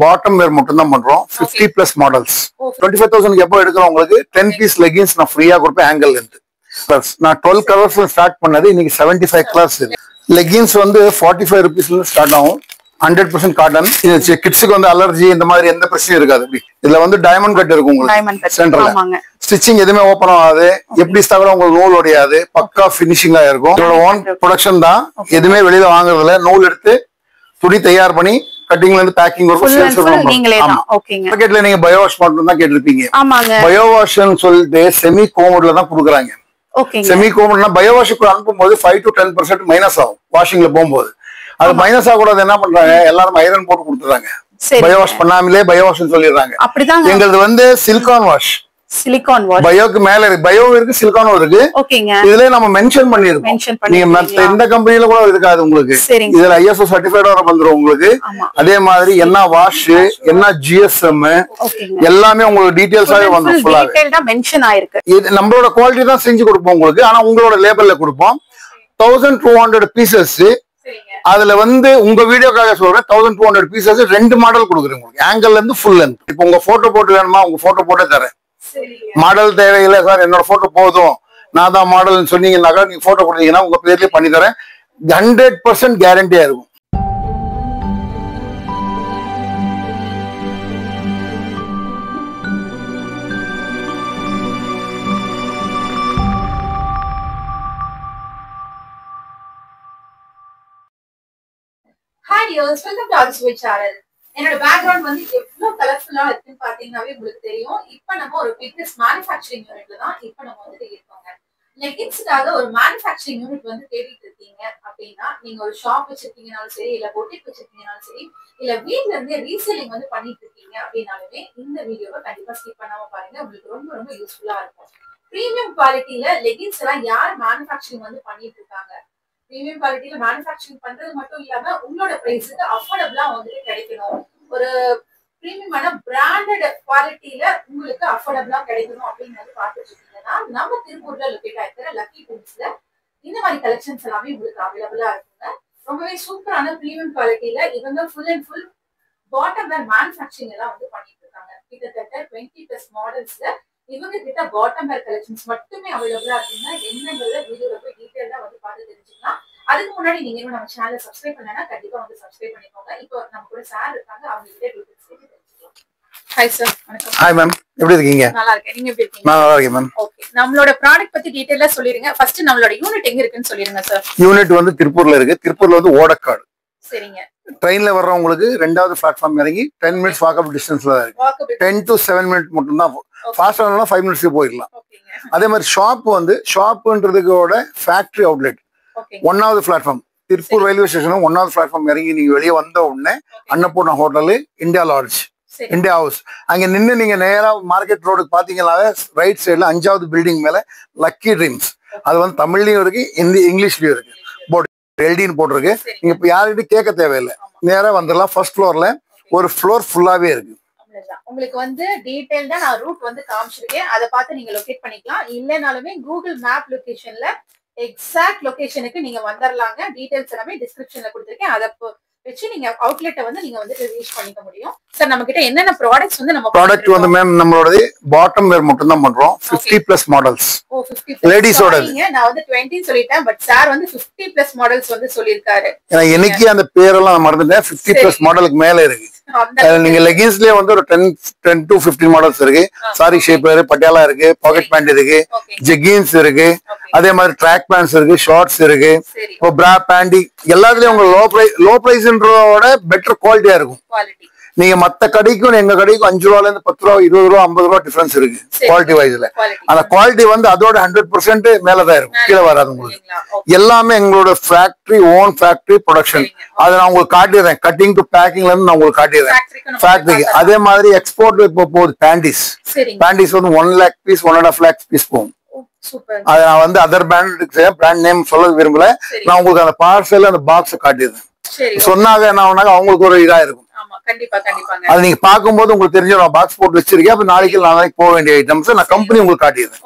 Bottom வேர் மட்டும் தான் பண்றோம் 50 பிளஸ் மாடல்ஸ் 25,000 எப்போ எடுக்கிறவங்களுக்கு 10 பீஸ் லெகின்ஸ் நான் ஃப்ரீயா கொடுப்பேன் ஆங்கிள் இருந்து நான் 12 கலர்ஸ் ஸ்டார்ட் பண்ணது இன்னைக்கு 75 கலர்ஸ் லெகின்ஸ் வந்து 45 rupeesல ஸ்டார்ட் ஆகும் 100% காட்டன் கிட்ஸுக்கு வந்து அலர்ஜி இந்த மாதிரி எந்த பிரச்சனையும் இருக்காது இதுல வந்து டைமண்ட் கட் இருக்கும் உங்களுக்கு சென்டர்ல ஸ்டிச்சிங் எதுவுமே ஓபன் ஆகாது எப்படி தவிர உங்களுக்கு நூல் உடையாது பக்கா பினிஷிங்கா இருக்கும் இதோட ஓன் ப்ரொடக்ஷன் தான் எதுவுமே வெளியில வாங்குறதுல நூல் எடுத்து துணி தயார் பண்ணி கட்டிங்ல இருந்து பேக்கிங் மார்க்கெட்ல நீங்க பயோ வாஷ் மட்டும் தான் கேட்டிருப்பீங்க பயோ வாஷ்னு சொல்லிட்டு செமி கோமோட்ல தான் கொடுக்குறாங்க செமி கோமோட்னா பயோ வாஷுக்கு அனுப்பும் போது 5 to 10% மைனஸ் ஆகும் வாஷிங்ல போகும்போது அது மைனஸ் ஆகக்கூடாது என்ன பண்றாங்க எல்லாரும் ஐரன் போட்டு கொடுத்துறாங்க பயோ வாஷ் பண்ணாமலே பயோ வாஷ் சொல்லிடுறாங்க எங்களது வந்து சிலிகான் வாஷ் பயோக்கு மேல இருக்கு பயோ இருக்கு சிலிகானும் இருக்கு இதுல நம்ம மென்ஷன் பண்ணிருக்கோம் நீங்க மத்த எந்த கம்பெனில கூட இருக்காது உங்களுக்கு இதுல ISO சர்டிஃபைட் வர வந்துரும் உங்களுக்கு அதே மாதிரி என்ன வாஷ் என்ன GSM எல்லாமே உங்களுக்கு டீடைல்ஸாவே வந்துரும் ஃபுல்லா மென்ஷன் ஆயிருக்கு இது நம்மளோட குவாலிட்டி தான் செஞ்சு கொடுப்போம் உங்களுக்கு ஆனா உங்களோட லேபிள்ல கொடுப்போம் 1200 பீசஸ் அதுல வந்து உங்க வீடியோக்காக சொல்றேன் 1200 பீசஸ் 2 மாடல் கொடுக்குறேன் உங்களுக்கு ஆங்கிள் இருந்து ஃபுல் லென்த் இப்போ உங்க போட்டோ போட்டு வேணுமா உங்க போட்டோ போட்டே தரேன் மாடல் தேவையில்லை சார் என்னோட போட்டோ போதும் நான் தான் மாடல் சொன்னீங்கன்னாக்கா நீங்க போட்டோ கொடுத்தீங்கன்னா உங்க பேர்லயே பண்ணி தரேன் 100% கேரண்டியா இருக்கும் என்னோட பேக்ரவுண்ட் வந்து எவ்வளவு கலர்ஃபுல்லா இருக்குன்னு பாத்தீங்கன்னாவே உங்களுக்கு தெரியும் இப்ப நம்ம ஒரு ஃபிட்னஸ் மேனுஃபேக்சரிங் யூனிட்ல தான் இப்ப நம்ம வந்து இருக்கோங்க லெகின்ஸ்க்காக ஒரு மேனுஃபேக்சரிங் யூனிட் வந்து தேடிட்டு இருக்கீங்க அப்படின்னா நீங்க ஒரு ஷாப் வச்சிருக்கீங்கனாலும் சரி இல்ல பொட்டிக் வச்சிருக்கீங்கனாலும் சரி இல்ல வீட்ல இருந்தே ரீசேலிங் வந்து பண்ணிட்டு இருக்கீங்க அப்படின்னாலுமே இந்த வீடியோவை கண்டிப்பா ஸ்கிப் பண்ணாம பாருங்க உங்களுக்கு ரொம்ப ரொம்ப யூஸ்ஃபுல்லா இருக்கும் பிரீமியம் குவாலிட்டியில லெகின்ஸ் எல்லாம் யார் மேனுஃபேக்சரிங் வந்து பண்ணிட்டு இருக்காங்க பிரீமியம் குவாலிட்டியில மேனுஃபேக்சரிங் பண்றது மட்டும் இல்லாம உங்களோட பிரைஸுக்கு அஃபோர்டபுளா வந்துட்டு கிடைக்கணும் ஒரு பிரீமியமான பிராண்டட் குவாலிட்டியில உங்களுக்கு அஃபோர்டபுளா கிடைக்கணும் அப்படின்னு வந்து பார்த்துட்டு இருக்கீங்கன்னா நம்ம திருப்பூர்ல லொக்கேட் ஆயிருக்கிற லக்கி ட்ரெண்ட்ஸ்ல இந்த மாதிரி கலெக்ஷன்ஸ் எல்லாமே உங்களுக்கு அவைலபிளா இருக்குங்க ரொம்பவே சூப்பரான பிரீமியம் குவாலிட்டியில இவங்க full and full bottom where manufacturing எல்லாம் வந்து பண்ணிட்டு இருக்காங்க கிட்டத்தட்ட 20+ மாடல்ஸ்ல இவங்க கிட்ட பாட்டம் வேர் கலெக்ஷன்ஸ் மட்டுமே அவைலபிளா இருக்குன்னா என்னங்கிறத வீடியோல போய் டீடைலா வந்து பார்த்து தெரிஞ்சுக்கலாம் அதுக்கு முன்னாடி நீங்க இன்னும் நம்ம சேனலை சப்ஸ்கிரைப் பண்ணலன்னா கண்டிப்பா வந்து சப்ஸ்கிரைப் பண்ணிக்கோங்க இப்போ நம்ம கூட சார் இருக்காங்க அவங்க கிட்ட டீடைல்ஸ் தெரிஞ்சுக்கலாம் ஹாய் சார் வணக்கம் ஹாய் மேம் எப்படி இருக்கீங்க நல்லா இருக்கேன் நீங்க எப்படி இருக்கீங்க நல்லா இருக்கேன் மேம் ஓகே நம்மளோட ப்ராடக்ட் பத்தி டீடைலா சொல்லிருங்க ஃபர்ஸ்ட் நம்மளோட யூனிட் எங்க இருக்குன்னு சொல்லிருங்க சார் யூனிட் வந்து திருப்பூர்ல இருக்கு திருப்பூர்ல வந்து ஓடக்காடு சரிங்க ட்ரெயின்ல வர்றவங்களுக்கு 2வது பிளாட்ஃபார்ம் இறங்கி 10 மினிட்ஸ் வாக்கபிள் டிஸ்டன்ஸ்ல தான் இருக்கு 10 to 7 மினிட் மட்டும் தான் ஃபாஸ்டா 5 மினிட்ஸ்ல போயிடலாம் அதே மாதிரி ஷாப் வந்து ஷாப்ன்றதுக்கோட ஃபேக்டரி அவுட்லெட் 1வது பிளாட்ஃபார்ம் திருப்பூர் ரயில்வே ஸ்டேஷன் 1வது பிளாட்ஃபார்ம் இறங்கி நீங்க வெளியே வந்த உடனே Annapurna hotel India lodge India house அங்க நின்று நீங்க நேரா மார்க்கெட் ரோடுக்கு பாத்தீங்கன்னாவே ரைட் சைட்ல 5வது பில்டிங் மேல லக்கி ட்ரீம்ஸ் அது வந்து தமிழ்லயும் இருக்கு இங்கிலீஷ்லயும் இருக்கு போர்டு எல்டின்னு போட்டிருக்கு நீங்க இப்ப யாருக்கிட்ட கேட்க தேவையில்லை நேரா வந்துடலாம் ஃபர்ஸ்ட் ஃப்ளோர்ல ஒரு ஃப்ளோர் ஃபுல்லாவே இருக்கு உங்களுக்கு வந்து டீடைல்டா நான் ரூட் வந்து காமிச்சிருக்கேன் அதை பார்த்து நீங்க லொகேட் பண்ணிக்கலாம் இல்லைனாலுமே கூகுள் மேப் லொகேஷன்ல எக்ஸாக்ட் லொகேஷனுக்கு நீங்க வந்துடலாங்க டீடைல்ஸ் எல்லாமே டிஸ்கிரிப்ஷன்ல கொடுத்துருக்கேன் அதை வச்சு நீங்க அவுட்லெட்டை வந்து நீங்க வந்து ரீச் பண்ணிக்க முடியும் சார் நம்ம கிட்ட என்னென்ன ப்ராடக்ட்ஸ் வந்து நம்ம ப்ராடக்ட் வந்து மேம் நம்மளோட பாட்டம் வேர் மட்டும் தான் பண்றோம் 50+ மாடல்ஸ் லேடிஸோட நான் வந்து 20 சொல்லிட்டேன் பட் சார் வந்து 50+ மாடல்ஸ் வந்து சொல்லிருக்காரு எனக்கு அந்த பேரெல்லாம் மறந்துட்டேன் 50+ மாடலுக்கு மேல இருக்கு நீங்க லெகின்ஸ்லயே வந்து ஒரு 10 to 15 மாடல்ஸ் இருக்கு சாரி ஷேப்பர் பட்டியாலா இருக்கு பாக்கெட் பேண்ட் இருக்கு ஜெகின்ஸ் இருக்கு அதே மாதிரி ட்ராக் பேண்ட்ஸ் இருக்கு ஷார்ட்ஸ் இருக்கு இப்போ பிரா பேண்டி எல்லாத்துலயும் உங்களுக்கு லோ பிரைஸ்ன்றதோட பெட்டர் குவாலிட்டியா இருக்கும் நீங்க மத்த கடைக்கும் எங்க கடைக்கும் 5 ரூபாயில இருந்து 10 ரூபா 20 ரூபா 50 ரூபா டிஃபரன்ஸ் இருக்கு குவாலிட்டி வைஸ்ல அந்த குவாலிட்டி வந்து அதோட 100% மேலதான் இருக்கும் கீழே வராது உங்களுக்கு எல்லாமே எங்களோட ஃபேக்டரி ஓன் ஃபேக்டரி ப்ரொடக்ஷன் அதை நான் உங்களுக்கு காட்டிடுறேன் கட்டிங் டு பேக்கிங்ல இருந்து நான் உங்களுக்கு காட்டிடுறேன் ஃபேக்டரிக்கு அதே மாதிரி எக்ஸ்போர்ட் இப்போ போகுது பேண்டிஸ் வந்து 1 lakh பீஸ் 1.5 lakh பீஸ் போகும் அதை நான் வந்து அதர் பிராண்ட் நேம் சொல்ல விரும்பல நான் உங்களுக்கு அந்த பார்சல் அந்த பாக்ஸ் காட்டிடுறேன் சொன்னாங்க என்ன அவங்களுக்கு ஒரு இதா இருக்கும் அது நீங்க பாக்கும்போது உங்களுக்கு தெரிஞ்சிடும் பாக்ஸ் போட்டு வச்சிருக்கேன் அப்ப நாளைக்கு போக வேண்டிய ஐட்டம்ஸ் நான் கம்பெனி உங்களுக்கு காட்டிடுறேன்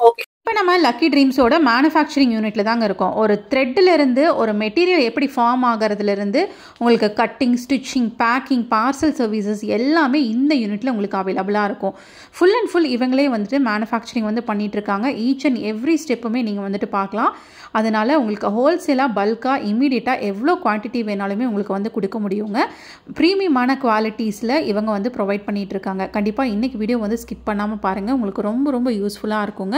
இப்போ நம்ம லக்கி ட்ரீம்ஸோட மேனுஃபேக்சரிங் யூனிட்ல தாங்க இருக்கோம். ஒரு த்ரெட்டில் இருந்து ஒரு மெட்டீரியல் எப்படி ஃபார்ம் ஆகிறதுலேருந்து உங்களுக்கு cutting, stitching, packing, parcel services எல்லாமே இந்த யூனிட்ல உங்களுக்கு அவைலபிளாக இருக்கும். ஃபுல் அண்ட் ஃபுல் இவங்களே வந்துட்டு மேனுஃபேக்சரிங் வந்து பண்ணிட்டு இருக்காங்க. ஈச் அண்ட் எவ்ரி ஸ்டெப்புமே நீங்கள் வந்துட்டு பார்க்கலாம். அதனால் உங்களுக்கு ஹோல்சேலாக, பல்காக, இமீடியட்டாக எவ்வளோ குவான்டிட்டி வேணாலுமே உங்களுக்கு வந்து கொடுக்க முடியுங்க. ப்ரீமியமான குவாலிட்டிஸில் இவங்க வந்து ப்ரொவைட் பண்ணிகிட்டு இருக்காங்க. கண்டிப்பாக இன்றைக்கி வீடியோ வந்து ஸ்கிப் பண்ணாமல் பாருங்கள். உங்களுக்கு ரொம்ப ரொம்ப யூஸ்ஃபுல்லாக இருக்குங்க.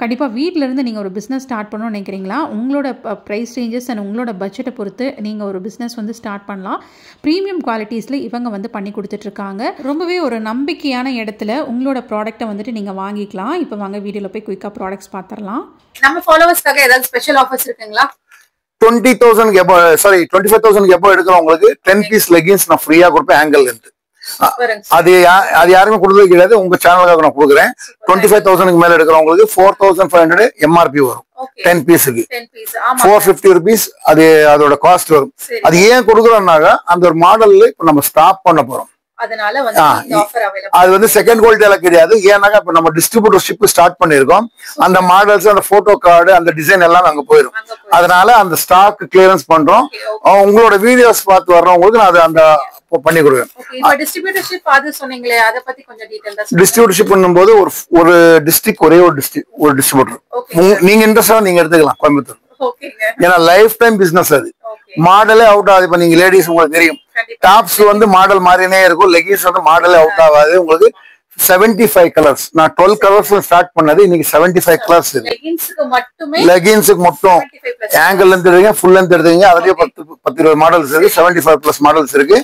கண்டிப்பாக வீட்டிலேருந்து நீங்கள் ஒரு பிஸ்னஸ் ஸ்டார்ட் பண்ணணும்னு நினைக்கிறீங்களா? உங்களோட ப்ரைஸ் ரேஞ்சஸ் அண்ட் உங்களோட பட்ஜெட்டை பொறுத்து நீங்கள் ஒரு பிஸ்னஸ் வந்து ஸ்டார்ட் பண்ணலாம். ப்ரீமியம் குவாலிட்டிஸில் இவங்க வந்து பண்ணி கொடுத்துட்ருக்காங்க. ரொம்பவே ஒரு நம்பிக்கையான இடத்துல உங்களோட ப்ராடக்ட்டை வந்துட்டு நீங்கள் வாங்கிக்கலாம். இப்போ வாங்க வீடியோவில் போய் குயிக்காக ப்ராடக்ட்ஸ் பார்த்துடலாம். நம்ம ஃபாலோவர்ஸ்க்காக ஏதாவது ஸ்பெஷல் ஆஃபர்ஸ் இருக்குங்களா? 25,000 எப்போ எடுக்கிறவங்களுக்கு 10 பீஸ் லெகின்ஸ் நான் ஃப்ரீயா கொடுப்பேன். ஆங்கிள் இருந்து அது யாருமே கொடுத்தது கிடையாது. உங்க சேனலுக்காக நான் கொடுக்குறேன். 25,000 மேல எடுக்கிறவங்களுக்கு 4,500 எம்ஆர்பி வரும். 10 பீஸுக்கு 450 rupees அது அதோட காஸ்ட் வரும். அது ஏன் கொடுக்குறோம்னாக்க அந்த ஒரு மாடல்ல இப்ப நம்ம ஸ்டாப் பண்ண போறோம். அதனால வந்து இந்த ஆஃபர் அவேலபிள். அது வந்து செகண்ட் குவாலிட்டில கிடையாது. ஏன்னாக்கா இப்ப நம்ம டிஸ்ட்ரிபியூட்டர்ஷிப் ஸ்டார்ட் பண்ணிருக்கோம். அந்த மாடல்ஸ், அந்த போட்டோ கார்டு, அந்த டிசைன் எல்லாம் அங்க போயிடும். அதனால அந்த ஸ்டாக் கிளியரன்ஸ் பண்றோம். உங்களோட வீடியோஸ் பார்த்து வர்றவங்களுக்கு நான் அந்த பண்ணி கொடுக்குறேன். இப்போ டிஸ்ட்ரிபியூட்டர்ஷிப் அது சொன்னீங்களே, அத பத்தி கொஞ்சம் டீடைலா சொல்லுங்க. டிஸ்ட்ரிபியூட்டர்ஷிப் பண்ணும்போது ஒரு டிஸ்ட்ரிக்ட் ஒரே ஒரு டிஸ்ட்ரிபியூட்டர் நீங்க இன்ட்ரெஸ்டா நீங்க எடுத்துக்கலாம் கோயம்புத்தூர். ஓகேங்க. ஏன்னா லைஃப் டைம் பிசினஸ் அது. மாடலே அவுட் ஆகுது. இப்ப நீங்க லேடிஸ் உங்களுக்கு தெரியும், டாப்ஸ் வந்து மாடல் மாறினே இருக்கும். லெகின்ஸ் வந்து மாடலே அவுட் ஆகாது. உங்களுக்கு 75 கலர்ஸ். நான் 12 கலர்ஸ் ஸ்டார்ட் பண்ணது, இன்னைக்கு 75 கலர்ஸ் இருக்கு. லெகின்ஸுக்கு மட்டும் ஆங்கிள் லென்த் எடுங்க, ஃபுல் லென்த் எடுத்துங்க. அதுலயே 10-20 மாடல்ஸ் இருக்கு. 75+ மாடல்ஸ் இருக்கு.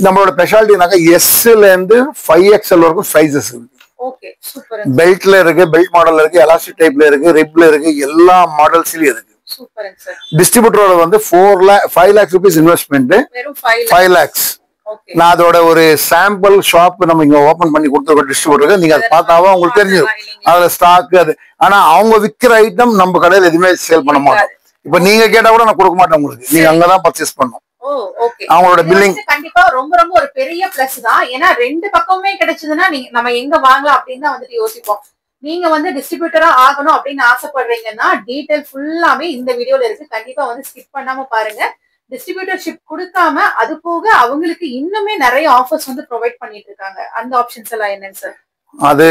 நம்மளோட ஸ்பெஷாலிட்டினாக்க எஸ்ல இருந்து 5XL வரைக்கும் சைஸஸ் இருக்கு. பெல்ட்ல இருக்கு, பெல்ட் மாடல்ல இருக்கு, எலாஸ்டிக் டைப்ல இருக்கு, ரிப்ல இருக்கு, எல்லா மாடல்ஸ்லயும் இருக்கு. டிஸ்ட்ரிபியூட்டரோட வந்து 5 lakhs rupees இன்வெஸ்ட்மெண்ட், 5 lakhs. நான் அதோட ஒரு சாம்பிள் ஷாப் நம்ம இங்க ஓபன் பண்ணி கொடுத்துருக்கோம் டிஸ்ட்ரிபியூட்டருக்கு. நீங்க அதை பார்த்தாவா உங்களுக்கு தெரிஞ்சிடும் அதுல ஸ்டாக் அது. ஆனா அவங்க விற்கிற ஐட்டம் நம்ம கடையில எதுவுமே சேல் பண்ண மாட்டோம். இப்ப நீங்க கேட்டா கூட நான் கொடுக்க மாட்டேன் உங்களுக்கு. நீங்க அங்கதான் பர்ச்சேஸ் பண்ணணும். அவங்களோட பில்லிங் கண்டிப்பா ரொம்ப ரொம்ப ஒரு பெரிய பிளஸ் தான். ஏன்னா ரெண்டு பக்கமே கிடைச்சதுன்னா நம்ம எங்க வாங்கலாம் அப்படின்னு தான் வந்துட்டு யோசிப்போம். நீங்க வந்து டிஸ்ட்ரிபியூட்டரா ஆகணும் அப்படின்னு ஆசைப்படுறீங்கன்னா டீடைல் ஃபுல்லாமே இந்த வீடியோல இருக்கு. கண்டிப்பா வந்து ஸ்கிப் பண்ணாம பாருங்க. டிஸ்ட்ரிபியூட்டர்ஷிப் கொடுக்காம அது போக அவங்களுக்கு இன்னுமே நிறைய ஆஃபர்ஸ் வந்து ப்ரொவைட் பண்ணிட்டு இருக்காங்க. அந்த ஆப்ஷன்ஸ் எல்லாம் என்னன்னு சார்? அது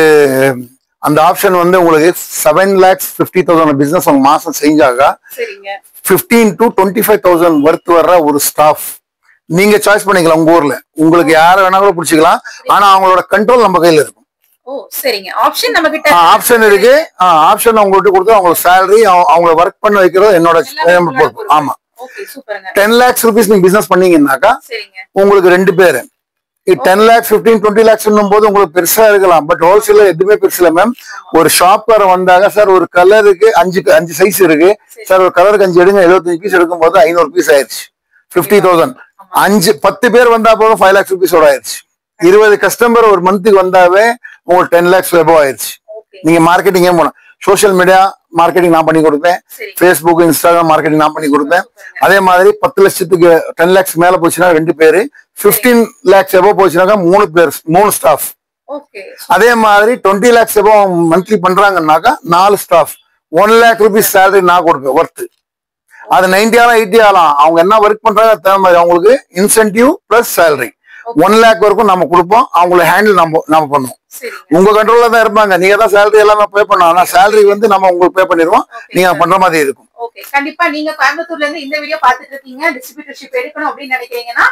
அந்த ஆப்ஷன் வந்து உங்களுக்கு 7,50,000 பிசினஸ் ஒரு மாசம் செஞ்சாங்க 15 to 25,000 வர்த் வர்ற ஒரு ஸ்டாஃப் நீங்க சாய்ஸ் பண்ணிக்கலாம். உங்க ஊர்ல உங்களுக்கு யார வேணா கூட பிடிச்சிக்கலாம். ஆனா அவங்களோட கண்ட்ரோல் நம்ம கையில இருக்கும். ஆப்ஷன் இருக்கு. ஆப்ஷன் அவங்கள்ட்ட கொடுத்து அவங்களுக்கு சேலரி, அவங்க ஒர்க் பண்ண வைக்கிறது என்னோட பொறுப்பு. ஆமா, 10 lakhs rupees நீங்க பிசினஸ் பண்ணீங்கன்னாக்கா உங்களுக்கு 2 பேரு 10 lakhs 15-20 lakhs போது உங்களுக்கு பெருசா இருக்கலாம். பட் ஹோல்சேல எதுவுமே பெருசு இல்ல மேம். ஒரு ஷாப்பர் வந்தாங்க, சார் ஒரு கலருக்கு 5 சைஸ் இருக்கு சார், ஒரு கலருக்கு 5 எடுங்க, 75 பீஸ் எடுக்கும் போது 500 பீஸ் ஆயிடுச்சு, 50,000. 10 பேர் வந்தா போதும் 5 lakhs rupees ஆயிடுச்சு. 20 கஸ்டமர் ஒரு மந்த்துக்கு வந்தாவே உங்களுக்கு 10 lakhs எபோவ் ஆயிடுச்சு. நீங்க மார்க்கெட்டிங்கே போனோம். சோசியல் மீடியா மார்க்கெட்டிங் நான் பண்ணி கொடுப்பேன். Facebook, இன்ஸ்டாகிராம் மார்க்கெட்டிங் நான் பண்ணி கொடுப்பேன். அதே மாதிரி 10 லட்சத்துக்கு 10 lakhs மேல போச்சுன்னா 2 பேரு, 15 lakhs எபோவ் போச்சுனாக்கா 3 பேர், 3 ஸ்டாஃப். அதே மாதிரி 20 lakhs எபோவ் மந்த்லி பண்றாங்கன்னாக்கா 4 ஸ்டாஃப். 1 lakh rupees சேலரி நான் கொடுப்பேன் ஒர்த்து. அது 90 ஆலாம் 80 ஆலாம் அவங்க என்ன ஒர்க் பண்றாங்க தகுந்த மாதிரி அவங்களுக்கு இன்சென்டிவ் பிளஸ் சேலரி 1 lakh வரைக்கும் நம்ம கொடுப்போம். அவங்களை ஹேண்டில் நம்ம பண்ணுவோம். உங்க கண்ட்ரோல்ல தான் இருப்பாங்க. நீங்க தான் சேலரி எல்லாமே பே பண்ணலாம். ஆனா சேலரி வந்து நம்ம உங்களுக்கு பே பண்ணிடுவோம். நீங்க பண்ற மாதிரி இருக்கும். ஓகே, கண்டிப்பா நீங்க கோயம்புத்தூர்ல இருந்து இந்த வீடியோ பார்த்துட்டு இருக்கீங்க, டிஸ்ட்ரிபியூட்டர்ஷிப் எடுக்கணும் அப்படின்னு நினைக்கிறீங்கன்னா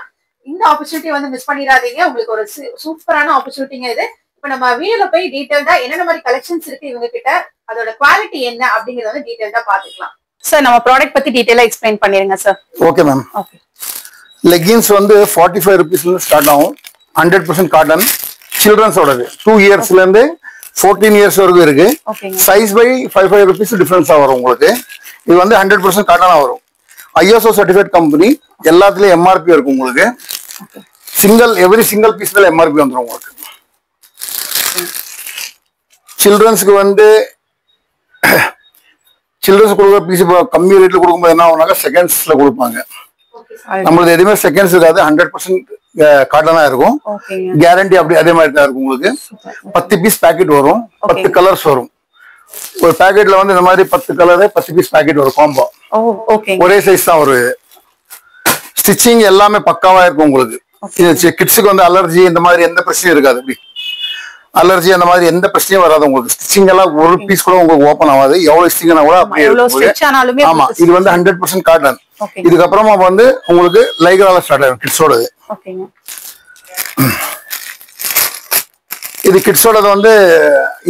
இந்த ஆப்பர்ச்சுனிட்டி வந்து மிஸ் பண்ணிடாதீங்க. உங்களுக்கு ஒரு சூப்பரான ஆப்பர்ச்சுனிட்டிங்க இது. இப்ப நம்ம வீடியோல போய் டீடைல்டா என்னென்ன மாதிரி கலெக்ஷன்ஸ் இருக்கு இவங்க கிட்ட, அதோட குவாலிட்டி என்ன அப்படிங்கறத வந்து டீடைல்டா பாத்துக்கலாம். சார் நம்ம ப்ராடக்ட் பத்தி டீடைலா எக்ஸ்பிளைன் பண்ணிருங்க sir. Okay ma'am. Okay, leggings வந்து 45 rupeesல ஸ்டார்ட் ஆகும். 100% காட்டன். சில்ட்ரன்ஸோடது 2 yearsல இருந்து 14 years வரைக்கும் இருக்கு. சைஸ் பை 5 rupees டிஃபரன்ஸா வரும் உங்களுக்கு. இது வந்து 100% காட்டனா வரும். ISO certified company. எல்லாத்துலயும் எம்ஆர்பி இருக்கும் உங்களுக்கு. எவ்ரி சிங்கிள் பீஸ் மேல எம்ஆர்பி வந்துடும் உங்களுக்கு. சில்ட்ரன்ஸ்க்கு வந்து சில்ட்ரன்ஸ் கொடுக்குற பீஸ் கம்மி ரேட்ல கொடுக்கும்போது என்ன ஆகும்னாக்கா செகண்ட்ஸ்ல கொடுப்பாங்க. நம்மளுக்கு எதுவுமே செகண்ட்ஸ் இருக்காது. 100% காட்டனா இருக்கும். கேரண்டி அப்படி அதே மாதிரி தான் இருக்கும் உங்களுக்கு. 10 பீஸ் பேக்கெட் வரும், 10 கலர்ஸ் வரும். ஒரு பாக்கெட்ல வந்து இந்த மாதிரி 10 கலர் 10 பீஸ் பாக்கெட் ஒரு காம்போ. ஓ ஓகே. ஒரே சைஸ் தான் வருது. ஸ்டிச்சிங் எல்லாமே பக்காவா இருக்கும் உங்களுக்கு. கிட்ஸுக்கு வந்து அலர்ஜி இந்த மாதிரி எந்த பிரச்சனையும் இருக்காது. அப்படி அலர்ஜி அந்த மாதிரி எந்த பிரச்சனையும் வராது உங்களுக்கு. ஸ்டிச்சிங் எல்லாம் ஒரு பீஸ் கூட உங்களுக்கு ஓபன் ஆகாது. எவ்வளவு ஸ்டிச்சிங் கூட அப்படியே இருக்கும். ஆமா, இது வந்து 100% காட்டன். இதுக்கப்புறமா வந்து உங்களுக்கு லைக்ரால ஸ்டார்ட் ஆகும் கிட்ஸோடது. இது கிட்ஸோடது வந்து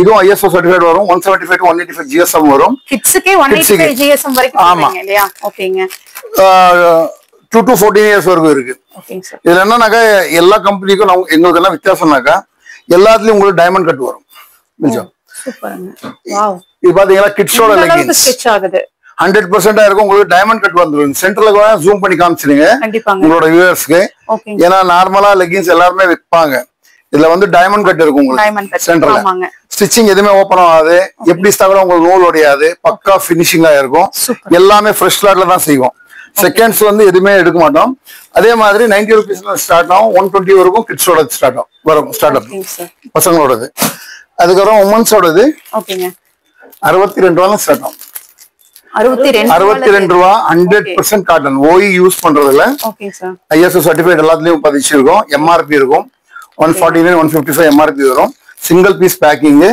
இதுவும் ISO சர்டிஃபைட் வரும். 175 to 185 GSM வரும். கிட்ஸ்க்கே 185 GSM வரைக்கும் போறீங்க இல்லையா? ஓகேங்க. 2 to 14 இயர்ஸ் வரைக்கும் இருக்கு. ஓகேங்க சார். இதுல என்னன்னாக்கா எல்லா கம்பெனிக்கும் எங்களுக்கு என்ன வித்தியாசம்னாக்கா எல்லாத்துலயும் உங்களுக்கு டைமண்ட் கட் வரும். சூப்பர்ங்க. வாவ். இது பாத்தீங்கன்னா கிட்ஸோட லெகின்ஸ் ஸ்டிச் ஆகுது. 100% இருக்கும். உங்களுக்கு டைமண்ட் கட் வந்துரும். சென்டர்ல கூட ஜூம் பண்ணி காமிச்சிடுங்க உங்களோட வியூவர்ஸ்க்கு. ஏன்னா நார்மலா லெகின்ஸ் எல்லாருமே விற்பாங்க. இதுல வந்து டைமண்ட் கட் இருக்கும் உங்களுக்கு சென்டர்ல. ஸ்டிச்சிங் எதுவுமே ஓபன் ஆகாது. எப்படி ஸ்டாக் உங்களுக்கு நூல் உடையாது. பக்கா பினிஷிங்கா இருக்கும். எல்லாமே ஃப்ரெஷ் லாட்ல தான் செய்வோம். செகண்ட்ஸ் வந்து எதுவுமே எடுக்க மாட்டோம். அதே மாதிரி 90 rupeesல ஸ்டார்ட் ஆகும். 120 வரைக்கும் கிட்ஸோட ஸ்டார்ட் ஆகும் வரும். ஸ்டார்ட் அப் பசங்களோடது. அதுக்கப்புறம் உமன்ஸோடது 62 ரூபாய் ஸ்டார்ட் ஆகும். 62 ரூபாய் 100% காட்டன். ஓய் யூஸ் பண்றதுல ISO சர்டிஃபைட் எல்லாத்துலயும் பதிச்சிருக்கோம். MRP இருக்கும். 149 155 MRP வரும். Single piece packing.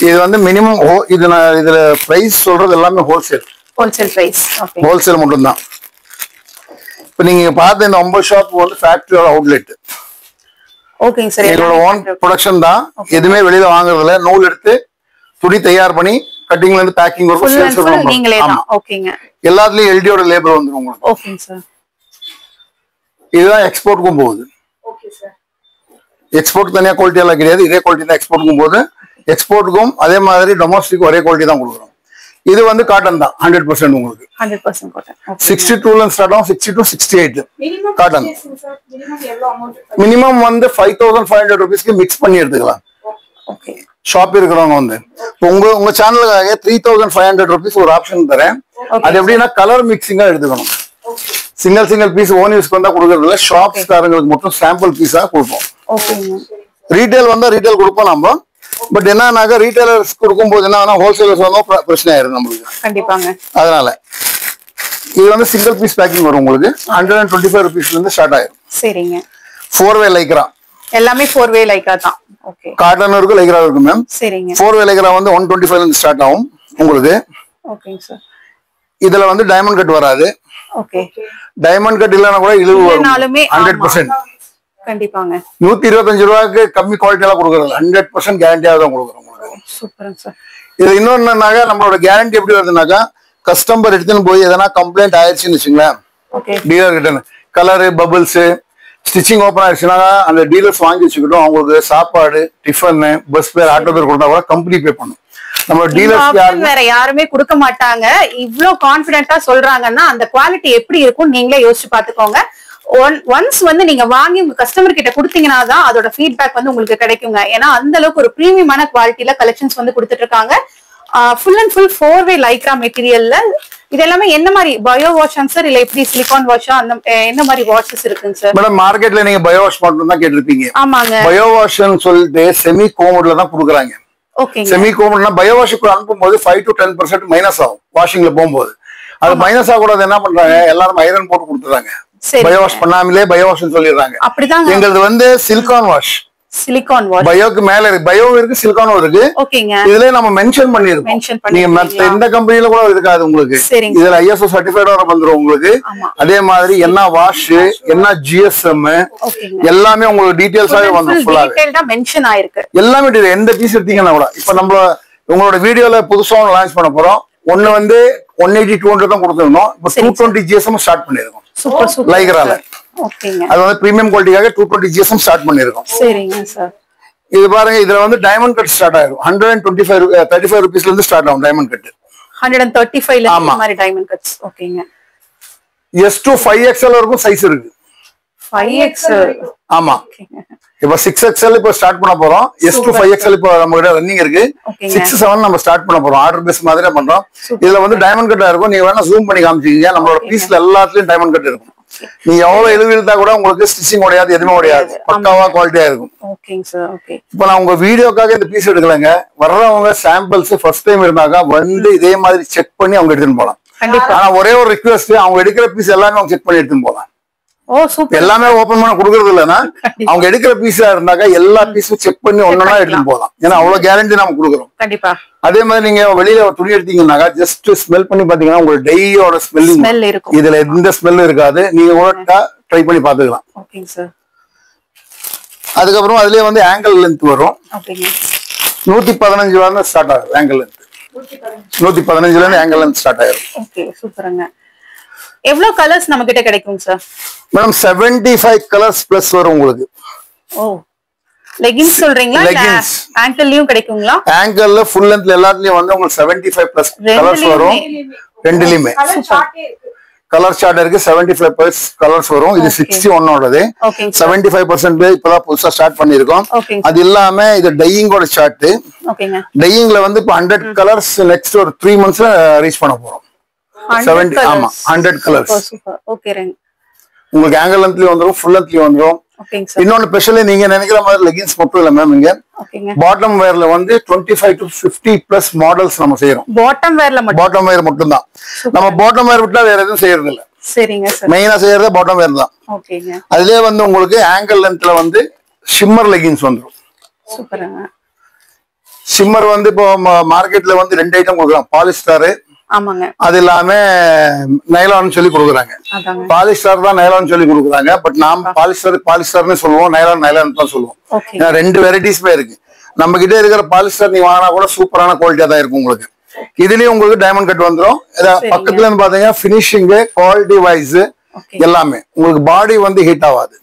இது வந்து மினிமம் இதுல பிரைஸ் சொல்றது எல்லாமே ஹோல்சேல் பிரைஸ். ஹோல்சேல் மட்டும் தான். இப்ப நீங்க பார்த்த இந்த 9 ஷாப் வந்து ஃபேக்டரியோட அவுட்லெட். ஓகேங்க சார். எங்களோட ஓன் ப்ரொடக்ஷன் தான். எதுவுமே வெளியில வாங்குறதுல. நூல் எடுத்து துணி தயார் பண்ணி கட்டிங்ல இருந்து பேக்கிங் வரைக்கும் சேல்ஸ் நீங்களே தான். ஓகேங்க. எல்லாத்துலயும் LDயோட லேபர் வந்துரும் உங்களுக்கு. ஓகேங்க சார். இதுதான் எக்ஸ்போர்ட்க்கும் போகுது. Okay sir. எக்ஸ்போர்ட் தனியா குவாலிட்டி எல்லாம் கிடையாது. இதே குவாலிட்டி தான் எக்ஸ்போர்ட்டுக்கும் போது. எக்ஸ்போர்ட்டுக்கும் அதே மாதிரி டொமஸ்டிக் ஒரே குவாலிட்டி தான் கொடுக்குறோம். இது வந்து காட்டன் தான் 100% உங்களுக்கு. 100% காட்டன். 62ல ஸ்டார்ட் ஆகும். 60 to 68 காட்டன். மினிமம் வந்து 5500 ரூபீஸ்க்கு மிக்ஸ் பண்ணி எடுத்துக்கலாம். ஓகே. ஷாப் இருக்கிறவங்க வந்து உங்க சேனலுக்காக 3500 ரூபீஸ் ஒரு ஆப்ஷன் தரேன். அது எப்படின்னா கலர் மிக்சிங்கா எடுத்துக்கணும். சிங்கிள் பீஸ் ஓன் யூஸ்க்கு வந்தா கொடுக்கறது இல்ல. ஷாப்ஸ் காரங்களுக்கு மட்டும் சாம்பிள் பீஸா கொடுப்போம். ரீட்டைல் வந்தா ரீட்டைல் கொடுப்போம் நம்ம. பட் என்னன்னாக்கா ரீட்டைலர்ஸ் கொடுக்கும் போது என்ன ஹோல்சேலர்ஸ் வந்தா பிரச்சனை ஆயிரும் நம்மளுக்கு. கண்டிப்பாங்க. அதனால இது வந்து சிங்கிள் பீஸ் பேக்கிங் வரும் உங்களுக்கு. 125 ரூபீஸ்ல இருந்து ஸ்டார்ட் ஆயிரும். சரிங்க. 4-way Lycra. எல்லாமே 4-way லைக்ரா தான். ஓகே. காட்டன் இருக்கு, லைக்ரா இருக்கு மேம். சரிங்க. 4-way லைக்ரா வந்து 125ல இருந்து ஸ்டார்ட் ஆகும் உங்களுக்கு. ஓகேங்க சார். இதுல வந்து டைமண்ட் கட் வராது. ஓகே. டைமண்ட் கட் இல்லனா கூட இழுவு வரும். 100%. கண்டிப்பாங்க. 125 ரூபாய்க்கு கம்மி குவாலிட்டி எல்லாம் கொடுக்கறது 100% கேரண்டியா தான் கொடுக்குறோம் உங்களுக்கு. சூப்பர்ங்க சார். இது இன்னொன்னாக்கா நம்மளோட கேரண்டி எப்படி வருதுனாக்கா கஸ்டமர் எடுத்துன்னு போய் எதனா கம்ப்ளைண்ட் ஆயிடுச்சுன்னு வச்சுங்களேன். டீலர் கிட்ட கலர் பபிள்ஸ் ஸ்டிச்சிங் ஓப்பன் ஆயிடுச்சுன்னா அந்த டீலர்ஸ் வாங்கி வச்சுக்கிட்டோம். அவங்களுக்கு சாப்பாடு, டிஃபன், பஸ் பேர், ஆட்டோ பேர் கொடுத்தா கூட கம்பெனி பே பண்ணும். நம்ம டீலர்ஸ் வேற யாருமே கொடுக்க மாட்டாங்க. இவ்ளோ கான்ஃபிடென்ட்டா சொல்றாங்கன்னா அந்த குவாலிட்டி எப்படி இருக்கும் நீங்களே யோசிச்சு பாத்துக்கோங்க. ஒன்ஸ் வந்து நீங்க வாங்கி உங்க கஸ்டமர் கிட்ட கொடுத்தீங்கன்னா தான் அதோட ஃபீட்பேக் வந்து உங்களுக்கு கிடைக்குங்க. ஏன்னா அந்த அளவுக்கு ஒரு பிரீமியமான குவாலிட்டியில கலெக்ஷன்ஸ் வந்து கொடுத்துட்டு இருக்காங்க. Full and full 4-way lycra மெட்டீரியல்ல. இது எல்லாமே என்ன மாதிரி பயோ வாஷ் சார் இல்ல எப்படி சிலிகான் வாஷா அந்த என்ன மாதிரி வாஷஸ் இருக்குங்க சார்? மேடம் மார்க்கெட்ல நீங்க பயோ வாஷ் மட்டும் தான் கேட்டிருப்பீங்க. ஆமாங்க. பயோ வாஷ்னு சொல்லிட்டு செமி கோமோட்ல தான் கொடுக்குறாங்க. ஓகேங்க. செமி கோமோட்னா பயோ வாஷுக்கு அனுப்பும்போது 5 to 10% மைனஸ் ஆகும் வாஷிங்ல போகும்போது. அது மைனஸ் ஆகக்கூடாது என்ன பண்றாங்க எல்லாரும் ஐரன் போட்டு கொடுத்துறாங்க. பயோ வாஷ் பண்ணாமலே பயோ வாஷ்னு சொல்லிடுறாங்க. அப்படிதான். எங்களுக்கு வந்து சிலிகான் வாஷ். சிலிகான் வாஷ் பயோக்கு மேல இருக்கு. பயோ இருக்கு, சிலிகானும் இருக்கு. ஓகேங்க. இதுல நம்ம மென்ஷன் பண்ணிருக்கோம். நீங்க மத்த எந்த கம்பெனில கூட இருக்காது உங்களுக்கு. இதுல ISO சர்டிஃபைட் வர வந்துரும் உங்களுக்கு. அதே மாதிரி என்ன வாஷ், என்ன GSM எல்லாமே உங்களுக்கு டீடைல்ஸாவே வந்துரும். ஃபுல்லா டீடைல்டா மென்ஷன் ஆயிருக்கு. எல்லாமே டீடைல். எந்த பீஸ் எடுத்தீங்கன்னா கூட இப்ப நம்ம உங்களோட வீடியோல புதுசா லான்ச் பண்ண போறோம். ஒன்னு வந்து 180 200 தான் கொடுத்துருந்தோம். இப்ப 220 GSM ஸ்டார்ட் பண்ணிருக்கோம். சூப்பர் சூப்பர் லைக்ரால. ஓகேங்க. அது வந்து பிரீமியம் குவாலிட்டிக்காக 220 GSM ஸ்டார்ட் பண்ணிருக்கோம். சரிங்க சார். இது பாருங்க இதுல வந்து டைமண்ட் கட் ஸ்டார்ட் ஆயிரும். 135 ரூபீஸ்ல இருந்து ஸ்டார்ட் ஆகும் டைமண்ட் கட். 135ல இந்த மாதிரி டைமண்ட் கட்ஸ். ஓகேங்க. S to 5XL வரைக்கும் சைஸ் இருக்கு. 5XL. ஆமா. இப்ப 6XL இப்ப ஸ்டார்ட் பண்ண போறோம். S to 5XL இப்ப நம்ம கிட்ட ரன்னிங் இருக்கு. 6 7 நம்ம ஸ்டார்ட் பண்ண போறோம். ஆர்டர் பேஸ் மாதிரி பண்றோம். இதுல வந்து டைமண்ட் கட்டா இருக்கும். நீங்க வேணா ஜூம் பண்ணி காமிச்சிக்கீங்க. நம்மளோட பீஸ்ல எல்லாத்துலயும் டைமண்ட் கட் இருக்கும். நீங்க எவ்வளவு இழுத்தா கூட உங்களுக்கு ஸ்டிச்சிங் உடையாது, எதுவுமே உடையாது. பக்காவா குவாலிட்டியா இருக்கும். ஓகேங்க சார். ஓகே. இப்போ நான் உங்க வீடியோக்காக இந்த பீஸ் எடுக்கலங்க, வர்றவங்க சாம்பிள்ஸ் ஃபர்ஸ்ட் டைம் இருந்தாங்க வந்து இதே மாதிரி செக் பண்ணி அவங்க எடுத்துன்னு போலாம். கண்டிப்பா. ஆனா ஒரே ஒரு ரிக்வெஸ்ட், அவங்க எடுக்கிற பீஸ் எல்லாமே அவங்க செக் பண்ணி எடுத்துன்னு போலாம். ஓ சூப்பர். எல்லாமே ஓபன் பண்ண கொடுக்கறது இல்லைன்னா அவங்க எடுக்கிற பீஸா இருந்தாக்கா எல்லா பீஸும் செக் பண்ணி ஒன்னொன்னா எடுத்துன்னு போகலாம். ஏன்னா அவ்வளவு கேரண்டி நம்ம கொடுக்குறோம். கண்டிப்பா. அதே மாதிரி நீங்க வெளியில துணி எடுத்தீங்கன்னாக்கா ஜஸ்ட் ஸ்மெல் பண்ணி பாத்தீங்கன்னா உங்களுக்கு டையோட ஸ்மெல் இருக்கும். இதுல எந்த ஸ்மெல்லும் இருக்காது. நீங்க கூட ட்ரை பண்ணி பாத்துக்கலாம். ஓகேங்க சார். அதுக்கப்புறம் அதுலயே வந்து ஆங்கிள் லென்த் வரும். ஓகேங்க. 115 வரல ஸ்டார்ட் ஆகும் ஆங்கிள் லென்த். 115ல இருந்து ஆங்கிள் லென்த் ஸ்டார்ட் ஆயிடும். ஓகே சூப்பருங்க. எவ்வளவு கலர்ஸ் நம்ம கிட்ட கிடைக்கும் சார்? மேடம் 75 கலர்ஸ் பிளஸ் வரும் உங்களுக்கு. ஓ லெகின்ஸ் சொல்றீங்களா? லெகின்ஸ் ஆங்கிள்லயும் கிடைக்குங்களா? ஆங்கிள்ல ஃபுல் லென்த்ல எல்லாத்துலயும் வந்து உங்களுக்கு 75 பிளஸ் கலர்ஸ் வரும். ரெண்டுலயுமே கலர் சார்ட் இருக்கு. 75 பிளஸ் கலர்ஸ் வரும். இது 61 ஓடது. 75% இப்பதான் புதுசா ஸ்டார்ட் பண்ணிருக்கோம். அது இல்லாம இது டையிங்கோட சார்ட். ஓகேங்க. டையிங்ல வந்து இப்போ 100 கலர்ஸ் நெக்ஸ்ட் ஒரு 3 monthsல ரீச் பண்ண போறோம். 70 ஆமா 100 கலர்ஸ். சூப்பர். ஓகே ரங்க. உங்களுக்கு ஆங்கிள் லென்த்லயும் வந்துரும், ஃபுல் லென்த்லயும் வந்துரும். ஓகேங்க சார். இன்னொன்னு ஸ்பெஷலி நீங்க நினைக்கிற மாதிரி லெகின்ஸ் மட்டும் இல்ல மேம், இங்க பாட்டம் வேர்ல வந்து 25 to 50 பிளஸ் மாடல்ஸ் நம்ம செய்யறோம். பாட்டம் வேர்ல மட்டும்? பாட்டம் வேர் மட்டும் தான். நம்ம பாட்டம் வேர் விட்டா வேற எதுவும் செய்யறது இல்ல. சரிங்க சார். மெயினா செய்யறது பாட்டம் வேர் தான். ஓகேங்க. அதுலயே வந்து உங்களுக்கு ஆங்கிள் லென்த்ல வந்து ஷிம்மர் லெகின்ஸ் வந்துரும். சூப்பர்ங்க. ஷிம்மர் வந்து இப்போ மார்க்கெட்ல வந்து 2 ஐட்டம் கொடுக்குறாங்க, பாலிஸ்டர். ஆமாங்க. அது இல்லாம நைலான் சொல்லி கொடுக்குறாங்க. பாலிஸ்டர் தான் நைலான் சொல்லி கொடுக்குறாங்க. பட் நாம பாலிஸ்டர்னு சொல்லுவோம், நைலான் தான் சொல்லுவோம். ஏன்னா 2 வெரைட்டிஸ்மே இருக்கு. நம்ம கிட்ட இருக்கிற பாலிஸ்டர் நீங்க வாங்கினா கூட சூப்பரான குவாலிட்டியா தான் இருக்கும் உங்களுக்கு. இதுலயும் உங்களுக்கு டைமண்ட் கட் வந்துடும். பக்கத்துல இருந்து பாத்தீங்கன்னா பினிஷிங், குவாலிட்டி வைஸ் எல்லாமே உங்களுக்கு பாடி வந்து ஹீட் ஆகாது.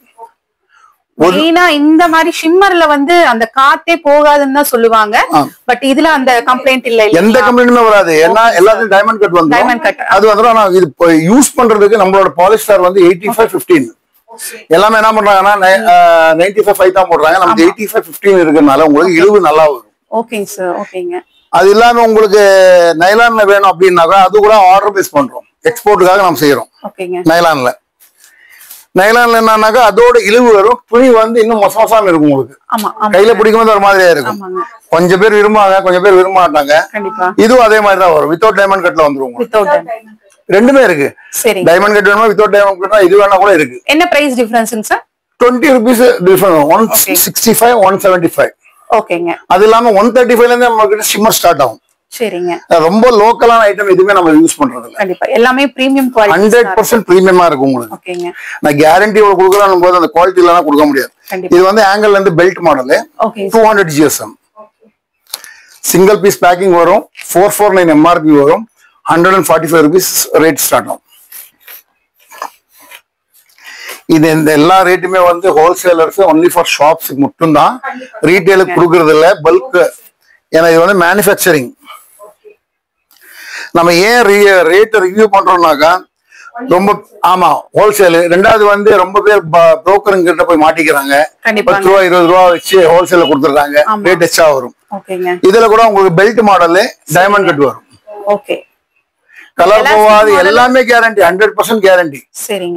மெயினா இந்த மாதிரி ஷிம்மர்ல வந்து அந்த காத்தே போகாதுன்னு தான் சொல்லுவாங்க. பட் இதுல அந்த கம்ப்ளைண்ட் இல்ல. எந்த கம்ப்ளைண்ட்டுமே வராது. ஏன்னா எல்லாத்தையும் டைமண்ட் கட் வந்து அது வந்து ஆனா இது யூஸ் பண்றதுக்கு நம்மளோட பாலிஸ்டர் வந்து 85-15 எல்லாமே என்ன பண்றாங்கன்னா 95-5 தான் போடுறாங்க. நமக்கு 85-15 இருக்கிறதுனால உங்களுக்கு இழுவு நல்லா வரும். ஓகேங்க சார். ஓகேங்க. அது இல்லாம உங்களுக்கு நைலான்ல வேணும் அப்படின்னாக்கா அது கூட ஆர்டர் பேஸ் பண்றோம். எக்ஸ்போர்ட்டுக்காக நம்ம செய்யறோம். நைலான்ல என்னன்னாக்கா அதோட இழுவு வரும். துணி வந்து இன்னும் மொசமொசான்னு இருக்கும் உங்களுக்கு. கையில பிடிக்கும் போது ஒரு மாதிரியா இருக்கும். கொஞ்சம் பேர் விரும்புவாங்க, கொஞ்சம் பேர் விரும்ப மாட்டாங்க. இதுவும் அதே மாதிரி தான் வரும். வித்தவுட் டைமண்ட் கட்ல வந்துரும். ரெண்டுமே இருக்கு. டைமண்ட் கட் வேணுமா வித்தவுட் டைமண்ட் கட் இது வேணா கூட இருக்கு. என்ன price difference sir? 20 rupees difference. 165 175. ஓகேங்க. அது இல்லாம 135ல இருந்து நம்ம கிட்ட ஷிம்மர் ஸ்டார்ட் ஆகும். சரிங்க. ரொம்ப லோக்கலான ஐட்டம் எதுவுமே நம்ம யூஸ் பண்றது இல்ல. கண்டிப்பா எல்லாமே பிரீமியம் குவாலிட்டி 100% பிரீமியமா இருக்கும் உங்களுக்கு. ஓகேங்க. நான் கேரண்டி இவ்வளவு கொடுக்கறேன் போது அந்த குவாலிட்டி இல்லனா கொடுக்க முடியாது. இது வந்து ஆங்கிள் இருந்து belt model 200 GSM. Single piece packing வரும். 449 MRP வரும். 145 rupees ரேட் ஸ்டார்ட் ஆகும். இது இந்த எல்லா ரேட்டுமே வந்து ஹோல்சேலர்ஸ் ஒன்லி ஃபார் ஷாப்ஸ் மட்டும் தான். ரீட்டைலுக்கு கொடுக்கறது இல்ல, பல்க். ஏன்னா இது வந்து மேனுஃபேக்சரிங். நம்ம ஏன் ரேட் ரிவ்யூ பண்றோம்னாக்கா ரொம்ப ஆமா ஹோல்சேல். ரெண்டாவது வந்து ரொம்ப பேர் புரோக்கருங்க கிட்ட போய் மாட்டிக்கிறாங்க. 10 ரூபா 20 ரூபா வச்சு ஹோல்சேல கொடுத்துறாங்க. ரேட் எக்ஸ்ட்ரா வரும். இதுல கூட உங்களுக்கு பெல்ட் மாடல் டைமண்ட் கட் வரும். கலர் போவாது. எல்லாமே கேரண்டி. 100% கேரண்டி.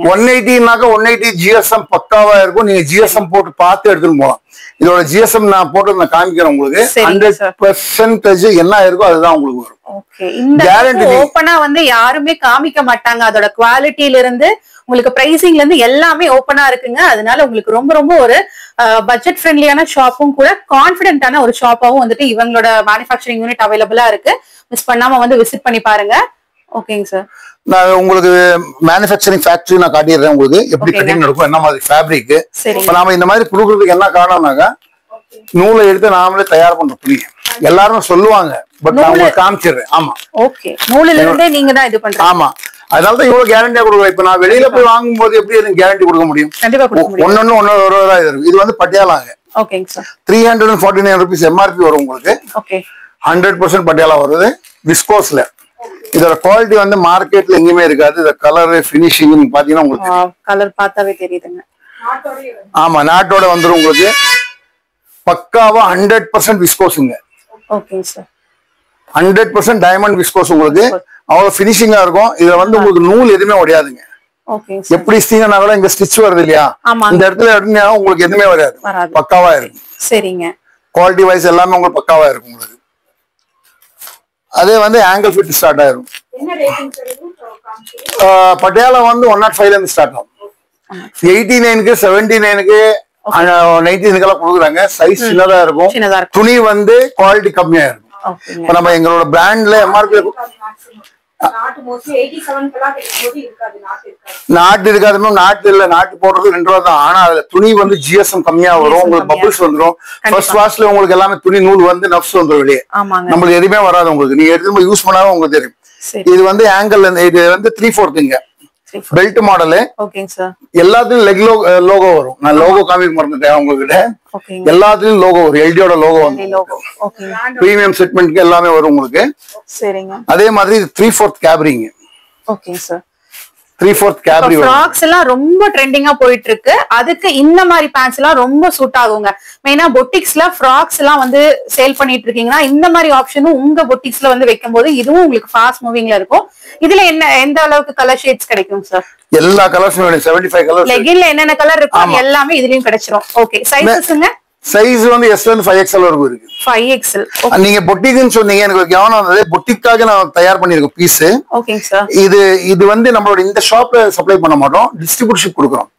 180னாக்கா 180 GSM பக்காவா இருக்கும். நீங்க GSM போட்டு பார்த்து எடுத்துட்டு போகலாம். இதோட GSM நான் போட்டு நான் காமிக்கிறேன் உங்களுக்கு. 100% என்ன இருக்கோ அதுதான் உங்களுக்கு வரும். கேரண்டி ஓபனா வந்து யாருமே காமிக்க மாட்டாங்க. அதோட குவாலிட்டில இருந்து உங்களுக்கு பிரைசிங்ல இருந்து எல்லாமே ஓபனா இருக்குங்க. அதனால உங்களுக்கு ரொம்ப ரொம்ப ஒரு பட்ஜெட் ஃப்ரெண்ட்லியான ஷாப்பும் கூட, கான்பிடென்டான ஒரு ஷாப்பாவும் வந்துட்டு இவங்களோட மேனுஃபேக்சரிங் யூனிட் அவைலபிளா இருக்கு. மிஸ் பண்ணாம வந்து விசிட் பண்ணி பாருங்க. ஓகேங்க சார். நான் உங்களுக்கு மேனுஃபேக்சரிங் ஃபேக்டரி நான் காட்டிடுறேன் உங்களுக்கு எப்படி கட்டிங் நடக்கும், என்ன மாதிரி ஃபேப்ரிக். இப்போ நாம இந்த மாதிரி கொடுக்கறதுக்கு என்ன காரணம்னாக்கா நூலை எடுத்து நாமளே தயார் பண்ற துணி எல்லாரும் சொல்லுவாங்க. பட் நான் உங்களுக்கு காமிச்சிடுறேன். ஆமா ஓகே. நூலில இருந்தே நீங்க தான் இது பண்றீங்க. ஆமா அதனாலதான் இவ்வளவு கேரண்டியா கொடுக்குறேன். இப்ப நான் வெளியில போய் வாங்கும் போது எப்படி எனக்கு கேரண்டி கொடுக்க முடியும்? ஒன்னு இது வந்து பட்டியாலாங்க. ஓகேங்க சார். 349 rupees MRP வரும் உங்களுக்கு. ஓகே. 100% பட்டியாலா வருது விஸ்கோஸ்ல. இதோட குவாலிட்டி வந்து மார்க்கெட்ல எங்கேயுமே இருக்காது. இந்த கலர் ஃபினிஷிங் நீங்க பாத்தீங்கன்னா உங்களுக்கு கலர் பார்த்தாவே தெரியுதுங்க. ஆமா நாட்டோட வந்துரும் உங்களுக்கு. பக்காவா 100% விஸ்கோஸ்ங்க. Okay sir. 100% டைமண்ட் விஸ்கோஸ் உங்களுக்கு. அவ்வளவு ஃபினிஷிங்கா இருக்கும். இதுல வந்து உங்களுக்கு நூல் எதுவுமே உடையாதுங்க. ஓகே எப்படி ஸ்டிச்னா கூட இங்க ஸ்டிச் வருது இல்லையா, இந்த இடத்துல எடுத்தா உங்களுக்கு எதுவுமே வராது, பக்காவா இருக்கும். சரிங்க. குவாலிட்டி வைஸ் எல்லாமே உங்களுக்கு பக்காவா இருக்கும் உங்களுக்கு. அதே வந்து ஆங்கிள் ஃபிட் ஸ்டார்ட் ஆயிரும். என்ன ரேட்டிங் சார் இது? பட்டியாலா வந்து 105 ல இருந்து ஸ்டார்ட் ஆகும். 89க்கு 79க்கு 99க்கு எல்லாம் கொடுக்குறாங்க. சைஸ் சின்னதா இருக்கும், துணி வந்து குவாலிட்டி கம்மியா இருக்கும். இப்ப நம்ம எங்களோட பிராண்ட்ல எம்ஆர்பி நாட்டு மோஸ்ட்லி 87 கலா கேக்கும்போது இருக்காது, நாட்டு இருக்காது. நாட்டு இல்ல, நாட்டு போடுறது 2 ரூபா தான். ஆனா அதுல துணி வந்து ஜிஎஸ்எம் கம்மியா வரும், உங்களுக்கு பபிள்ஸ் வந்துரும். ஃபர்ஸ்ட் வாஷ்ல உங்களுக்கு எல்லாமே துணி நூல் வந்து நப்ஸ் வந்துரும் வெளியே, நம்மளுக்கு எதுவுமே வராது. உங்களுக்கு நீங்க எடுத்து யூஸ் பண்ணாலும் உங்களுக்கு தெரியும். இது வந்து ஆங்கிள், இது வந்து 3/4 பெல்ட் மாடலு. எல்லாத்துலயும் லெக் லோகோ வரும். நான் லோகோ காமிக்க மறந்துட்டேன் உங்ககிட்ட. எல்லாத்துலயும் லோகோ வரும், எல்டியோட லோகோ வந்து பிரீமியம் செக்மெண்ட்க்கு எல்லாமே வரும் உங்களுக்கு. அதே மாதிரி 3/4 கேப்ரிங். 3/4 கேப்ரி. ஃப்ராக்ஸ் எல்லாம் ரொம்ப ட்ரெண்டிங்கா போயிட்டு இருக்கு. அதுக்கு இந்த மாதிரி பேண்ட்ஸ் எல்லாம் ரொம்ப சூட் ஆகுங்க. மெயினா பொட்டிக்ஸ்ல ஃப்ராக்ஸ் எல்லாம் வந்து சேல் பண்ணிட்டு இருக்கீங்கன்னா இந்த மாதிரி ஆப்ஷனும் உங்க பொட்டிக்ஸ்ல வந்து வைக்கும் போது இதுவும் உங்களுக்கு ஃபாஸ்ட் மூவிங்ல இருக்கும். இதுல என்ன எந்த அளவுக்கு கலர் ஷேட்ஸ் கிடைக்கும் சார்? எல்லா கலர்ஸும் 75 கலர்ஸ். லெகின்ல என்னென்ன கலர் இருக்கோ எல்லாமே இதுலயும் கிடைச்சிரும். ஓகே, சைஸஸ்ங்க? சைஸ் வந்து S ல இருந்து 5XL வரைக்கும் இருக்கு. 5XL. நீங்க பொட்டிக்னு சொன்னீங்க, எனக்கு கவனம் வந்தது. பொட்டிக்காக நான் தயார் பண்ணிருக்கேன் பீஸ். ஓகேங்க சார். இது வந்து நம்மளோட இந்த ஷாப்ல சப்ளை பண்ண மாட்டோம், டிஸ்ட்ரிபியூஷன் கொடுக்குறோம்.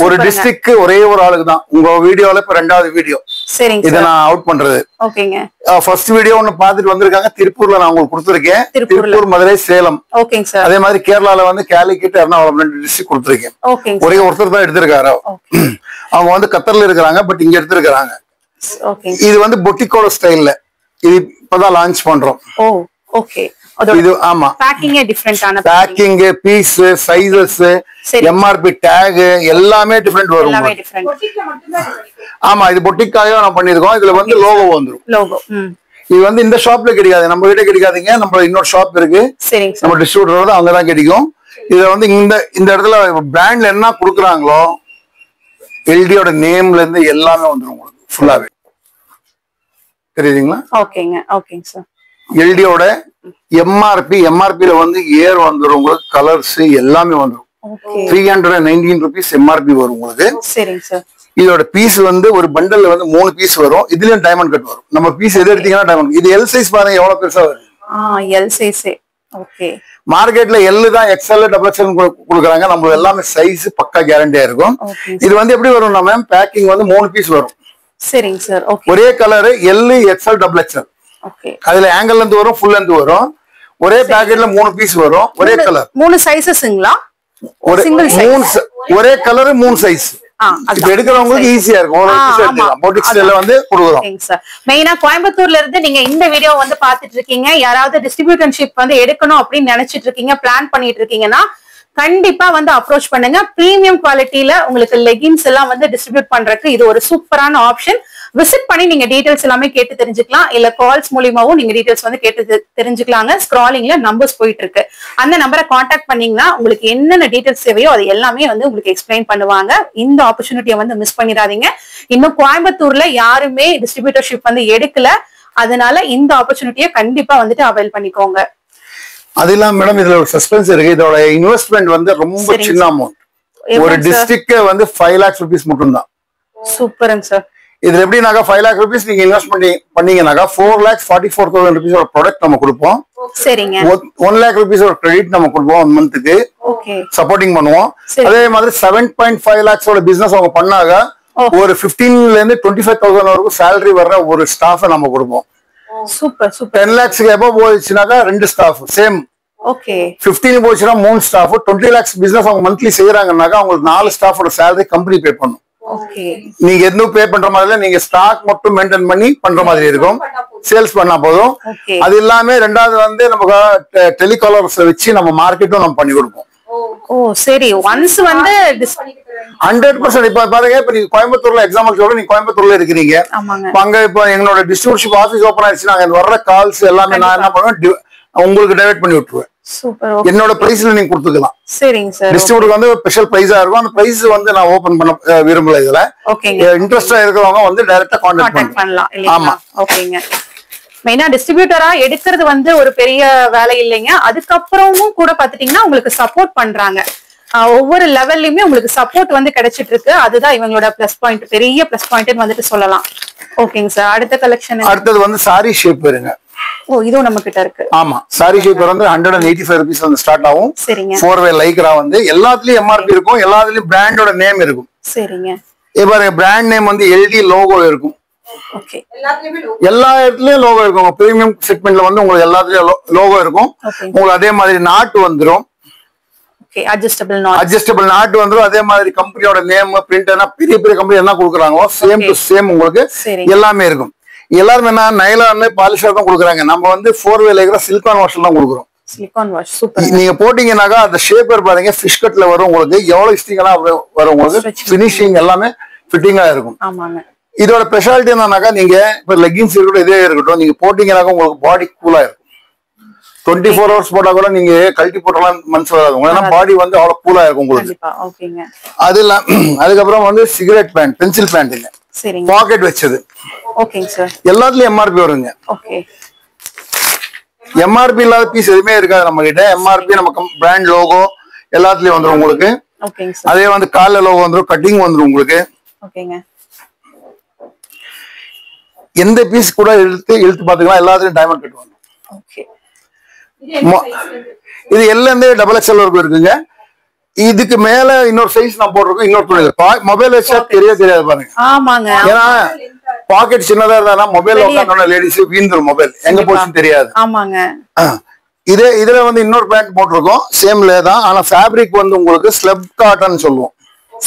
ஒரு டிஸ்ட்ரிக்ட்க்கு ஒரே ஒரு ஆளுக்கு தான். உங்க வீடியோல இப்ப 2வது வீடியோ இத நான் அவுட் பண்றது. ஓகேங்க. ஃபர்ஸ்ட் வீடியோ ஒன்னு பாத்துட்டு வந்திருக்காங்க. திருப்பூர்ல நான் உங்களுக்கு கொடுத்திருக்கேன். திருப்பூர், மதுரை, சேலம். ஓகேங்க சார். அதே மாதிரி கேரளால வந்து கேலிக்கட், எர்ணாகுளம் 2 டிஸ்ட்ரிக்ட் கொடுத்திருக்கேன். ஒரே ஒருத்தர் தான் எடுத்திருக்காரு. அவங்க வந்து கத்தர்ல இருக்கிறாங்க, பட் இங்க எடுத்திருக்காங்க. இது வந்து பொட்டிக்கோட ஸ்டைல்ல இது இப்பதான் லான்ச் பண்றோம். Oh, okay. இது ஆமா, பேக்கிங் டிஃபரண்டான packing, piece, sizes, MRP tag எல்லாமே டிஃபரண்ட் வரும். ஆமா, இது பொட்டிக்காக நான் பண்ணிருக்கோம். இதுல வந்து லோகோ வந்துரும். லோகோ இது வந்து இந்த ஷாப்ல கிடைக்காது, நம்ம கிட்ட கிடைக்காதுங்க. நம்ம இன்னொரு ஷாப் இருக்கு, நம்ம டிஸ்ட்ரிபியூட்டர் அங்கதான் கிடைக்கும். இதுல வந்து இந்த இடத்துல பிராண்ட்ல என்ன கொடுக்குறாங்களோ எல்டியோட நேம்ல இருந்து எல்லாமே வந்துரும் உங்களுக்கு ஃபுல்லாவே. தெரியுதுங்களா? ஓகேங்க, ஓகேங்க சார். எல்டியோட எம்ஆர்பில வந்து ஏர் வந்துரும் உங்களுக்கு. கலர்ஸ் எல்லாமே வந்துரும். 319 rupees எம்ஆர்பி வரும் உங்களுக்கு. சரிங்க சார். இதோட பீஸ் வந்து ஒரு பண்டல்ல வந்து 3 பீஸ் வரும். இதுலயும் டைமண்ட் கட் வரும். நம்ம பீஸ் எது எடுத்தீங்கன்னா டைமண்ட். இது எல் சைஸ் பாருங்க எவ்வளவு பெருசா வருது. L size. ஓகே. மார்க்கெட்ல எல் தான், XL, XXL கொடுக்குறாங்க. நம்ம எல்லாமே சைஸ் பக்கா கேரண்டியா இருக்கும். இது வந்து எப்படி வரும் மேம்? பேக்கிங் வந்து 3 பீஸ் வரும். சரிங்க சார். ஓகே. ஒரே colour L, XL, XXL. Okay. அதுல ஆங்கிள் லெந்த் வரும், ஃபுல் லெந்த் வரும். ஒரே பேக்கெட்ல 3 பீஸ் வரும். ஒரே கலர் 3 சைஸஸ்ங்களா? ஒரே கலர் 3 சைஸ். இப்ப எடுக்கிறவங்களுக்கு ஈஸியா இருக்கும். பொட்டிக்ஸ்ல வந்து கொடுக்குறோம். மெயினா கோயம்புத்தூர்ல இருந்து நீங்க இந்த வீடியோ வந்து பாத்துட்டு இருக்கீங்க. யாராவது டிஸ்ட்ரிபியூட்டர்ஷிப் வந்து எடுக்கணும் அப்படின்னு நினைச்சிட்டு இருக்கீங்க, பிளான் பண்ணிட்டு இருக்கீங்கன்னா கண்டிப்பா வந்து அப்ரோச் பண்ணுங்க. பிரீமியம் குவாலிட்டியில உங்களுக்கு லெகின்ஸ் எல்லாம் வந்து டிஸ்ட்ரிபியூட் பண்றதுக்கு இது ஒரு சூப்பரான ஆப்ஷன். விசிட் பண்ணி நீங்க டீடைல்ஸ் எல்லாமே கேட்டு தெரிஞ்சுக்கலாம். இல்ல கால்ஸ் மூலியமாவும் நீங்க டீடைல்ஸ் வந்து கேட்டு தெரிஞ்சுக்கலாங்க. ஸ்க்ராலிங்ல நம்பர்ஸ் போயிட்டு இருக்கு. அந்த நம்பரை கான்டாக்ட் பண்ணீங்கன்னா உங்களுக்கு என்னென்ன டீடைல்ஸ் தேவையோ அது எல்லாமே வந்து உங்களுக்கு எக்ஸ்பிளைன் பண்ணுவாங்க. இந்த ஆப்பர்ச்சுனிட்டியை வந்து மிஸ் பண்ணிடாதீங்க. இன்னும் கோயம்புத்தூர்ல யாருமே டிஸ்ட்ரிபியூட்டர்ஷிப் வந்து எடுக்கல. அதனால இந்த ஆப்பர்ச்சுனிட்டியை கண்டிப்பா வந்துட்டு அவைல் பண்ணிக்கோங்க. அது இல்லாம மேடம் இதுல ஒரு சஸ்பென்ஸ் இருக்கு. இதோட இன்வெஸ்ட்மெண்ட் வந்து ரொம்ப சின்ன அமௌண்ட். ஒரு டிஸ்ட்ரிக்ட் வந்து 5 lakhs rupees மட்டும் தான். சூப்பருங்க சார். இதுல எப்படினாக்கா 5 lakh rupees நீங்க இன்வெஸ்ட் பண்ணீங்கன்னாக்கா 4,44,000 rupees ஒரு ப்ராடக்ட் நம்ம கொடுப்போம். சரிங்க. 1 lakh rupees ஒரு கிரெடிட் நம்ம கொடுப்போம் 1 மந்த்துக்கு. ஓகே. சப்போர்ட்டிங் பண்ணுவோம். அதே மாதிரி 7.5 lakhs ஓட பிசினஸ் அவங்க பண்ணாங்க ஒரு 15 ல இருந்து 25,000 வரைக்கும் salary வர்ற ஒரு ஸ்டாஃபை நம்ம கொடுப்போம். Super super. 10 lakhs எபோவ் போச்சுனாக்கா 2 ஸ்டாஃப் சேம். ஓகே. 15 போச்சுனா 3 ஸ்டாஃப். 20 lakhs பிசினஸ் அவங்க மந்த்லி செய்யறாங்கன்னாக்கா அவங்களுக்கு 4 ஸ்டாஃபோட salary கம்பெனி பே பண்ணும். ஓகே. நீங்க எதுவும் பே பண்ற மாதிரி இல்ல, நீங்க ஸ்டாக் மட்டும் மெயின்டைன் பண்ணி பண்ற மாதிரி இருக்கும். சேல்ஸ் பண்ணா போதும். அது இல்லாம ரெண்டாவது வந்து நமக்கு டெலிகாலர்ஸ் வச்சு நம்ம மார்க்கெட்டும் நம்ம பண்ணி கொடுப்போம். ஓ சரி. ஒன்ஸ் வந்து 100% இப்ப பாருங்க, இப்ப நீங்க கோயம்புத்தூர்ல எக்ஸாம்பிள் சொல்ற, நீங்க கோயம்புத்தூர்ல இருக்கிறீங்க. அங்க இப்ப எங்களோட டிஸ்ட்ரிபியூஷன் ஆபீஸ் ஓபன் ஆயிடுச்சு. நாங்க வர்ற கால்ஸ் எல்லாமே நான் என்ன பண்ணுவேன், உங்களுக்கு டைவர்ட் பண்ணி விட்டுருவேன். சூப்பர். என்னோட பிரைஸ்ல நீங்க கொடுத்துக்கலாம். சரிங்க சார். டிஸ்ட்ரிபியூட்டருக்கு வந்து ஸ்பெஷல் பிரைஸா இருக்கும். அந்த பிரைஸ் வந்து நான் ஓபன் பண்ண விரும்பல. இதுல இன்ட்ரெஸ்டா இருக்கிறவங்க வந்து டைரக்டா கான்டாக்ட் பண்ணலாம். ஆமா. ஓகேங்க. மெயினா டிஸ்ட்ரிபியூட்டரா எடுக்கிறது வந்து ஒரு பெரிய வேலை இல்லைங்க. அதுக்கப்புறமும் கூட பாத்துட்டீங்கன்னா உங்களுக்கு சப்போர்ட் பண்றாங்க. ஒவ்வொரு லெவல்லயுமே உங்களுக்கு சப்போர்ட் வந்து கிடைச்சிட்டு இருக்கு. அதுதான் இவங்களோட பிளஸ் பாயிண்ட், பெரிய பிளஸ் பாயிண்ட் வந்துட்டு சொல்லலாம். ஓகேங்க சார். அடுத்த கலெக்ஷன் அடுத்தது வந்து சாரி ஷேப் வருங்க. ஓ, இதுவும் நம்ம கிட்ட இருக்கு. ஆமா, சாரி ஷேப் வந்து 185 rupees வந்து ஸ்டார்ட் ஆகும். சரிங்க. 4-way லைக்ரா வந்து எல்லாத்துலயும் எம்ஆர்பி இருக்கும், எல்லாத்துலயும் பிராண்டோட நேம் இருக்கும். சரிங்க. இப்போ பிராண்ட் நேம் வந்து எல்டி லோகோ இருக்கும். ஓகே. எல்லா இடத்துலயும் லோகோ இருக்கும். பிரீமியம் செக்மெண்ட்ல வந்து உங்களுக்கு எல்லாத்துலயும் லோகோ இருக்கும். உங்களுக்கு அதே மாதிரி நாட் வந்துரும். ஓகே, அட்ஜஸ்டபிள் நாட் வந்துரும். அதே மாதிரி கம்பெனியோட நேம் பிரிண்ட் பெரிய பெரிய கம்பெனி என்ன கொடுக்குறாங்களோ சேம் டு சேம் உங்களுக்கு எல்லாமே இருக்கும். எல்லாரும் என்ன நைலான் பாலிஷர் தான் கொடுக்குறாங்க. நம்ம வந்து 4-way லைக்ரா சிலிகான் வாஷ் தான் கொடுக்குறோம். Silicone wash super. நீங்க போட்டீங்கன்னாக்கா அந்த ஷேப்பர் பாருங்க, ஃபிஷ் கட்ல வரும் உங்களுக்கு. எவ்வளவு ஸ்டிங்கெல்லாம் வரும் உங்களுக்கு. ஃபினிஷிங் எல்லாமே ஃபிட்டிங்கா இருக்கும். ஆமாங்க. இதோட ஸ்பெஷாலிட்டி என்னன்னாக்கா, நீங்க இப்ப லெகின்ஸ் இருக்கட்டும் இதே இருக்கட்டும், நீங்க போட்டீங்கன்னாக்கா உங்களுக்கு பாடி கூலா இருக்கும். 24 hours போட்டா கூட நீங்க கழட்டி போட்டலாம் மனசு வராது. ஏன்னா பாடி வந்து அவ்வளவு கூலா இருக்கும் உங்களுக்கு. அது இல்ல, அதுக்கப்புறம் வந்து சிகரெட் பேண்ட், பென்சில் பேண்ட்டுங்க, பாக்கெட் வச்சது. ஓகேங்க சார். எல்லாத்துலயும் எம்ஆர்பி வருங்க. ஓகே. எம்ஆர்பி இல்லாத பீஸ் எதுவுமே இருக்காது நம்ம கிட்ட. எம்ஆர்பி நம்ம பிராண்ட் லோகோ எல்லாத்துலயும் வந்துரும் உங்களுக்கு. ஓகேங்க சார். அதே வந்து கால்ல லோகோ வந்துரும், கட்டிங் வந்துரும் உங்களுக்கு. ஓகேங்க. எந்த பீஸ் கூட இழுத்து பாத்துக்கலாம், எல்லாத்துலயும் டைமண்ட் கட் வந்துரும். ஓகே. இது எல்லாம் XXL வரைக்கும் இருக்குங்க. இதுக்கு மேல இன்னொரு சைஸ் நான் போட்டிருக்கோம். இன்னொரு துணி மொபைல் வச்சா தெரியாது பாருங்க. ஆமாங்க. ஏன்னா பாக்கெட் சின்னதா இருந்தா மொபைல் உட்காந்து லேடிஸ் வீந்துரும், மொபைல் எங்க போச்சுன்னு தெரியாது. ஆமாங்க. இதுல வந்து இன்னொரு பேண்ட் போட்டிருக்கோம், சேம்ல தான். ஆனா ஃபேப்ரிக் வந்து உங்களுக்கு ஸ்லப் காட்டன் சொல்லுவோம்.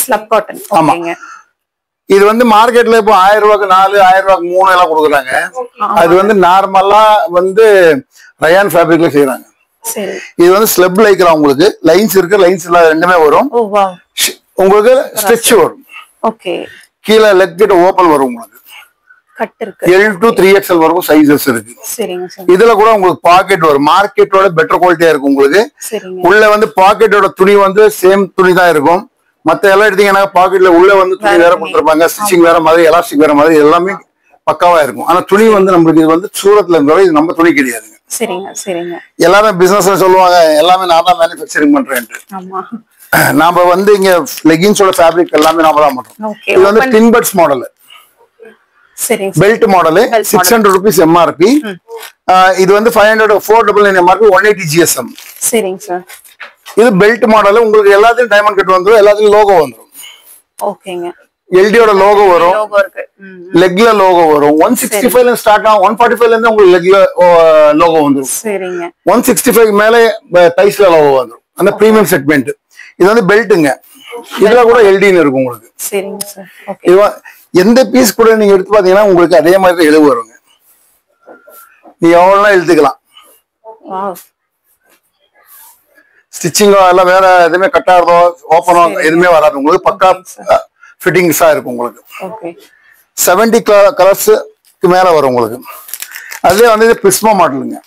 Slub cotton. ஆமாங்க. இது வந்து மார்க்கெட்ல இப்போ 1000 ரூபாய்க்கு 4, 1000 ரூபாய்க்கு 3 எல்லாம் கொடுக்குறாங்க. அது வந்து நார்மலா வந்து ரயான் ஃபேப்ரிக்ல செய்யறாங்க. இது வந்து ஸ்லப் லைக்ரா உங்களுக்கு. லைன்ஸ் இருக்கு, லைன்ஸ் இல்லாத ரெண்டுமே வரும். உங்களுக்கு ஸ்ட்ரெச் வரும். ஓகே. கீழே லெக் கிட்ட ஓபன் வரும் உங்களுக்கு. கட் இருக்கு. L to 3XL வரைக்கும் சைஸஸ் இருக்கு. சரிங்க சார். இதுல கூட உங்களுக்கு பாக்கெட் வரும். மார்க்கெட்டோட பெட்டர் குவாலிட்டியா இருக்கும் உங்களுக்கு. சரிங்க. உள்ள வந்து பாக்கெட்டோட துணி வந்து சேம் துணி தான் இருக்கும். மத்த எல்லாம் எடுத்தீங்கன்னா பாக்கெட்ல உள்ள வந்து துணி வேற கொடுத்துருப்பாங்க, ஸ்டிச்சிங் வேற மாதிரி, எலாஸ்டிக் வேற மாதிரி, எல்லாமே பக்காவா இருக்கும். ஆனா துணி வந்து நம்மளுக்கு இது வந்து சூரத்ல இருந்தாலும் இது நம்ம துணி கிடையாதுங்க. சரிங்க. சரிங்க. எல்லாமே பிசினஸ் சொல்லுவாங்க, எல்லாமே நான் தான் மேனுஃபேக்சரிங் பண்றேன்ட்டு. ஆமா. நாம வந்து இங்க லெகின்ஸோட ஃபேப்ரிக் எல்லாமே நாம தான் பண்றோம். இது வந்து டின்பர்ட்ஸ் மாடல். சரிங்க. Belt model 600 rupees MRP. இது வந்து 499 எம்ஆர்பி, 180 GSM. சரிங்க சார். இது பெல்ட் மாடல். உங்களுக்கு எல்லாத்துலயும் டைமண்ட் கட் வந்துரும், எல்லாத்துலயும் லோகோ வந்துரும். ஓகேங்க. எல்டியோட லோகோ வரும், லோகோ இருக்கு. லெக்ல லோகோ வரும். 165 ல ஸ்டார்ட் ஆகும். 145 ல இருந்து உங்களுக்கு லெக்ல லோகோ வந்துரும். சரிங்க. 165 மேலே டைஸ்ல லோகோ வந்துரும். அந்த பிரீமியம் செக்மெண்ட். இது வந்து பெல்ட்டுங்க. இதுல கூட எல்டின்னு இருக்கும் உங்களுக்கு. சரிங்க சார். ஓகே. இது எந்த பீஸ் கூட நீங்க எடுத்து பாத்தீங்கன்னா உங்களுக்கு அதே மாதிரி எழுவு வருங்க. நீ எவ்வளவு எழுத்துக்கலாம். ஸ்டிச்சிங்கோ எல்லாம் வேற எதுவுமே கட்டாகிறதோ ஓப்பனோ எதுவுமே வராது உங்களுக்கு. பக்கா ஃபிட்டிங்ஸா இருக்கும் உங்களுக்கு. 70 கலர்ஸ்க்கு மேல வரும் உங்களுக்கு. அதுல வந்து இது பிரிஸ்மா மாடலுங்க.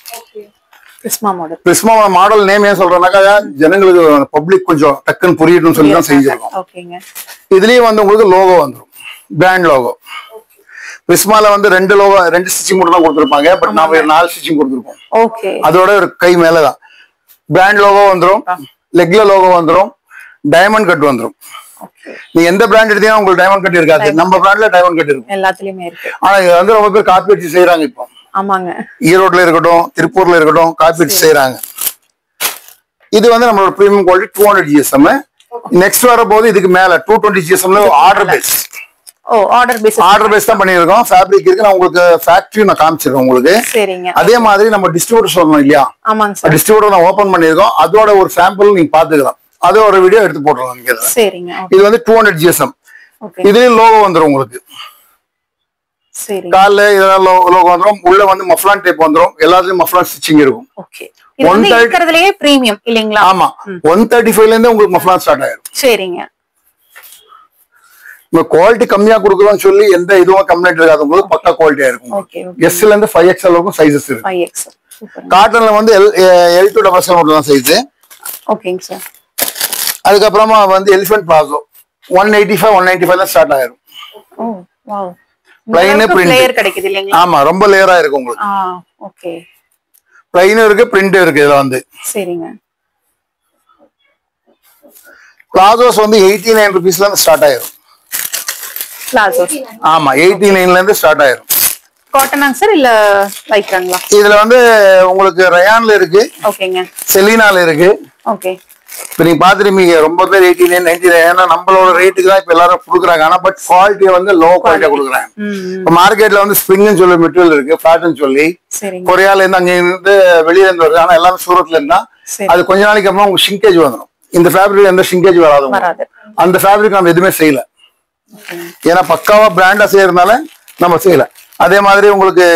பிரிஸ்மா மாடல் நேம் ஏன் சொல்றேன்னாக்கா, ஜனங்களுக்கு பப்ளிக் கொஞ்சம் டக்குன்னு புரியணும்னு சொல்லி தான் செஞ்சிருக்கோம். இதுலயும் வந்து உங்களுக்கு லோகோ வந்துடும், பிராண்ட் லோகோ. பிரிஸ்மால வந்து 2 ஸ்டிச்சிங் மட்டும் தான் கொடுத்துருப்பாங்க. பட் நாம 4 ஸ்டிச்சிங் கொடுத்துருக்கோம். அதோட ஒரு கை மேலதான் பிராண்ட் லோகோ வந்துடும், லெக்ல லோகோ வந்துடும், டைமண்ட் கட் வந்துடும். நீங்க எந்த பிராண்ட் எடுத்தீங்கன்னா உங்களுக்கு டைமண்ட் கட் இருக்காது. நம்ம பிராண்ட்ல டைமண்ட் கட் இருக்கும். எல்லாத்துலயுமே இருக்கு. ஆனா இது வந்து ரொம்ப பேர் காப்பி அடிச்சு செய்யறாங்க. இப்போ ஆமாங்க. ஈரோட்ல இருக்கட்டும், திருப்பூர்ல இருக்கட்டும், காப்பி அடிச்சு செய்யறாங்க. இது வந்து நம்மளோட பிரீமியம் குவாலிட்டி 200 GSM. நெக்ஸ்ட் வர போது இதுக்கு மேல 220 GSM order base. Order base தான் பண்ணிருக்கோம். ஃபேப்ரிக் இருக்கு. நான் உங்களுக்கு ஃபேக்டரி நான் காமிச்சிருக்கேன் உங்களுக்கு. சரிங்க. அதே மாதிரி நம்ம டிஸ்ட்ரிபியூட்டர் சொல்லணும் இல்லையா? ஆமாங்க சார். டிஸ்ட்ரிபியூட்டர் நான் ஓபன் பண்ணிருக்கோம். அதோட ஒரு சாம்பிள் நீங்க பாத்துக்கலாம். அது ஒரு வீடியோ எடுத்து போட்டுருவோம். சரிங்க. இது வந்து 200 GSM. இதுலயும் லோகோ வந்துரும் உங்களுக்கு. கால்ல இதெல்லாம் லோகோ வந்துரும். உள்ள வந்து மஃப்லான் டேப் வந்துரும். எல்லாத்துலயும் மஃப்லான் ஸ்டிச்சிங் இருக்கும். இது வந்து இருக்கிறதுலயே பிரீமியம் இல்லீங்களா? ஆமா. 135 ல இருந்து உங்களுக்கு மஃப்லான் ஸ்டார்ட் ஆயிரும். சரிங்க. உங்க குவாலிட்டி கம்மியா கொடுக்குறோம்னு சொல்லி எந்த இதுவும் கம்ப்ளைண்ட் இருக்காது. உங்களுக்கு பக்கா குவாலிட்டியா இருக்கும். S ல இருந்து 5XL வரைக்கும் சைஸஸ் இருக்கு. 5XL. காட்டன்ல வந்து L to XXL மட்டும் தான் சைஸ். ஓகேங்க சார். அதுக்கப்புறமா வந்து எலிஃபென்ட் பிளாசோ 185 195 ல ஸ்டார்ட் ஆயிரும். ஓ வாவ். ப்ளைன் பிரிண்ட் லேயர் கிடைக்குது இல்லீங்களா? ஆமா, ரொம்ப லேயரா இருக்கு உங்களுக்கு. ஓகே. ப்ளைன் இருக்கு, பிரிண்ட் இருக்கு. இதுல வந்து சரிங்க. பிளாசோஸ் வந்து 89 rupeesல இருந்து ஸ்டார்ட் ஆயிரும். பிளாசோஸ் ஆமா 89ல இருந்து ஸ்டார்ட் ஆயிரும். காட்டனாங்க சார் இல்ல லைக்ராங்களா? இதுல வந்து உங்களுக்கு ரயான்ல இருக்கு, ஓகேங்க, செலினால இருக்கு. ஓகே. இப்ப நீங்க பாத்துருப்பீங்க ரொம்ப பேர் 89 99, ஏன்னா நம்மளோட ரேட்டுக்கு தான் இப்ப எல்லாரும் கொடுக்குறாங்க. ஆனா பட் குவாலிட்டியை வந்து லோ குவாலிட்டியா கொடுக்குறாங்க. இப்ப மார்க்கெட்ல வந்து ஸ்ப்ரிங்னு சொல்லி மெட்டீரியல் இருக்கு, பிளாட்னு சொல்லி கொரியால இருந்து அங்க இருந்து வெளியில இருந்து வருது. ஆனா எல்லாமே சூரத்ல இருந்தா அது கொஞ்ச நாளைக்கு அப்புறம் உங்களுக்கு ஷிங்கேஜ் வந்துடும். இந்த ஃபேப்ரிக் எந்த ஷிங்கேஜ் வராது. அந்த ஃபேப்ரிக் நம்ம எதுவுமே செய்யல, ஏன்னா பக்காவா பிராண்டா செய்யறதுனால நம்ம செய்யல. அதே மாதிரி உங்களுக்கு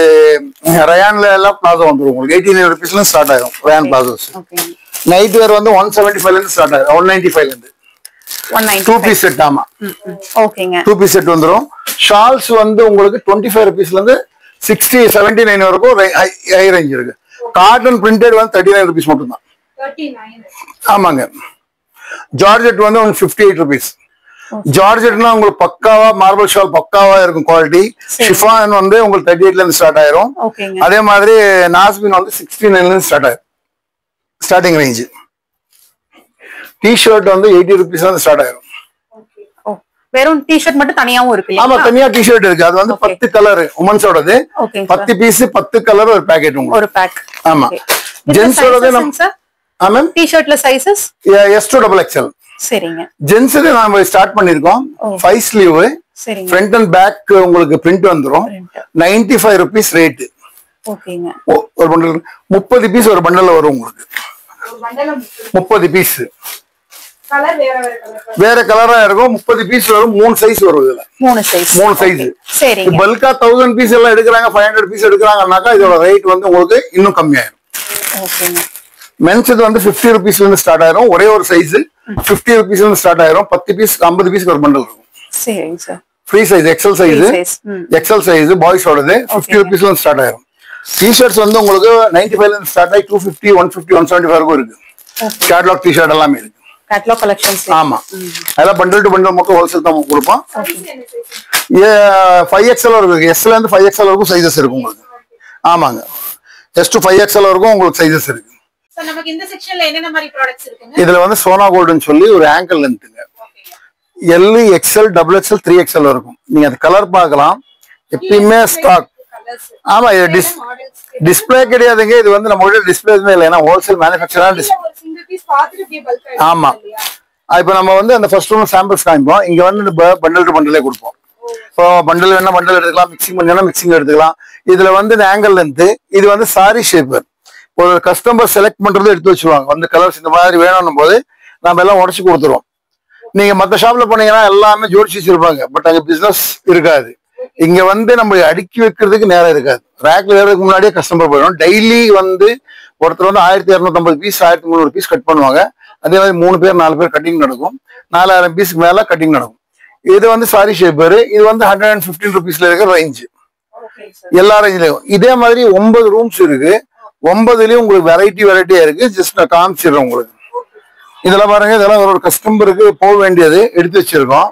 ரயான்ல எல்லாம் பிளாசோ வந்துடும். உங்களுக்கு 89 rupeesல ஸ்டார்ட் ஆகும் ரயான் பிளாசோஸ். நைட் வேர் வந்து 175ல இருந்து ஸ்டார்ட் ஆகும், 195ல இருந்து 2 பீஸ் செட். ஆமா ஓகேங்க, 2 பீஸ் செட் வந்துடும். ஷால்ஸ் வந்து உங்களுக்கு 25 rupeesல இருந்து 60 79 வரைக்கும் ஹை ரேஞ்ச் இருக்கு. காட்டன் பிரிண்டட் வந்து 39 rupees மட்டும் தான். ஆமாங்க. ஜார்ஜெட் வந்து 58 rupees. ஜார்ஜெட்னா உங்களுக்கு பக்காவா மார்பிள் ஷால் பக்காவா இருக்கும் குவாலிட்டி. ஷிஃபான் வந்து உங்களுக்கு 38ல இருந்து ஸ்டார்ட் ஆயிரும். அதே மாதிரி நாஸ்பின் வந்து 69ல இருந்து ஸ்டார்ட் ஆயிரும் ஸ்டார்டிங் ரேஞ்ச். டி-ஷர்ட் வந்து 80 rupeesல இருந்து ஸ்டார்ட் ஆயிரும். வெறும் டி-ஷர்ட் மட்டும் தனியாவும் இருக்கு. ஆமா தனியா டி-ஷர்ட் இருக்கு. அது வந்து 10 கலர் உமன்ஸோடது, 10 பீஸ் 10 கலர் ஒரு பேக்கெட் உங்களுக்கு ஒரு பேக். ஆமா. ஜென்ஸோடது நம்ம ஆமா டி-ஷர்ட்ல சைஸஸ் S to XXL. சரிங்க. ஜென்ஸ் நாம ஸ்டார்ட் பண்ணிருக்கோம். 5 ஸ்லீவ், ஃப்ரண்ட் அண்ட் பேக் உங்களுக்கு பிரிண்ட் வந்துரும். 95 rupees ரேட். ஓகேங்க. ஒரு பண்டல் 30 பீஸ் ஒரு பண்டல்ல வரும் உங்களுக்கு. 30 பீஸ் வேற கலரா இருக்கும். 30 பீஸ் வரும். 3 சைஸ் வரும். இதுல 3 சைஸ். சரிங்க. பல்கா 1000 பீஸ் எல்லாம் எடுக்கிறாங்க, 500 பீஸ் எடுக்கிறாங்கன்னாக்கா இதோட ரேட் வந்து உங்களுக்கு இன்னும் கம்மியாயிரும். ஓகேங்க. மென்ஸ் இது வந்து 50 rupeesல இருந்து ஸ்டார்ட் ஆயிரும். ஒரே ஒரு சைஸ் 50 rupeesல இருந்து ஸ்டார்ட் ஆயிரும். 10 பீஸ் 50 பீஸ்க்கு ஒரு பண்டல் இருக்கும். சரிங்க sir. Free size XL size பாய்ஸோடது 50 rupeesல இருந்து ஸ்டார்ட் ஆயிரும். டி-ஷர்ட்ஸ் வந்து உங்களுக்கு 95ல இருந்து ஸ்டார்ட் ஆகி 250 150 175 வரைக்கும் இருக்கு. கேட்லாக் டி-ஷர்ட் எல்லாமே இருக்கு. Catalogue collections. ஆமா, அதெல்லாம் பண்டல் டு பண்டல் மட்டும் ஹோல்சேல் தான் கொடுப்போம். 5XL இருக்கு. Sல இருந்து 5XL வரைக்கும் சைஸஸ் இருக்கு உங்களுக்கு. ஆமாங்க, S to 5XL வரைக்கும் உங்களுக்கு சைஸஸ் இருக்கு. சோ நமக்கு இந்த செக்ஷன்ல என்னென்ன மாதிரி ப்ராடக்ட்ஸ் இருக்குங்க? இதுல வந்து சோனா கோல்ட்னு சொல்லி ஒரு angle லென்த்ங்க. L, XL, XXL, 3XL இருக்கும். நீங்க அந்த கலர் பார்க்கலாம். எப்பயுமே ஸ்டாக். ஆமா, இது டிஸ்ப்ளே கிடையாதுங்க. இது வந்து நம்ம டிஸ்ப்ளேஸ்மே இல்லை, ஏன்னா ஹோல்சேல் மேனுஃபேக்சரர். ஆமா, இப்ப நம்ம வந்து அந்த ஃபர்ஸ்ட் ஒன் சாம்பிள்ஸ் காமிப்போம். இங்க வந்து இந்த பண்டல் டு பண்டலே கொடுப்போம். இப்போ பண்டல் வேணா பண்டல் எடுத்துக்கலாம், மிக்சிங் பண்ணா மிக்சிங் எடுத்துக்கலாம். இதுல வந்து இந்த ஆங்கிள் லென்த், இது வந்து சாரி ஷேப்பர். ஒரு கஸ்டமர் செலக்ட் பண்றது எடுத்து வச்சுருவாங்க. வந்து கலர்ஸ் இந்த மாதிரி வேணும் போது நம்ம எல்லாம் உடச்சு கொடுத்துருவோம். நீங்க மற்ற ஷாப்ல போனீங்கன்னா எல்லாமே ஜோடிச்சு வச்சிருப்பாங்க, பட் அங்க பிசினஸ் இருக்காது. இங்க வந்து நம்ம அடுக்கி வைக்கிறதுக்கு நேரம் இருக்காது. ரேக்ல ஏறதுக்கு முன்னாடியே கஸ்டமர் போயிடும். டெய்லி வந்து ஒருத்தர் வந்து 1250 பீஸ் 1300 பீஸ் கட் பண்ணுவாங்க. அதே மாதிரி 3 பேர் 4 பேர் கட்டிங் நடக்கும். 4000 பீஸ்க்கு மேல கட்டிங் நடக்கும். இது வந்து சாரி ஷேப்பர். இது வந்து 115 rupeesல இருக்கிற ரேஞ்ச். எல்லா ரேஞ்சிலையும் இதே மாதிரி 9 ரூம்ஸ் இருக்கு. 9லயும் உங்களுக்கு வெரைட்டியா இருக்கு. ஜஸ்ட் நான் காமிச்சிடுறேன் உங்களுக்கு. இதெல்லாம் பாருங்க, இதெல்லாம் ஒரு கஸ்டமருக்கு போக வேண்டியது எடுத்து வச்சிருக்கோம்.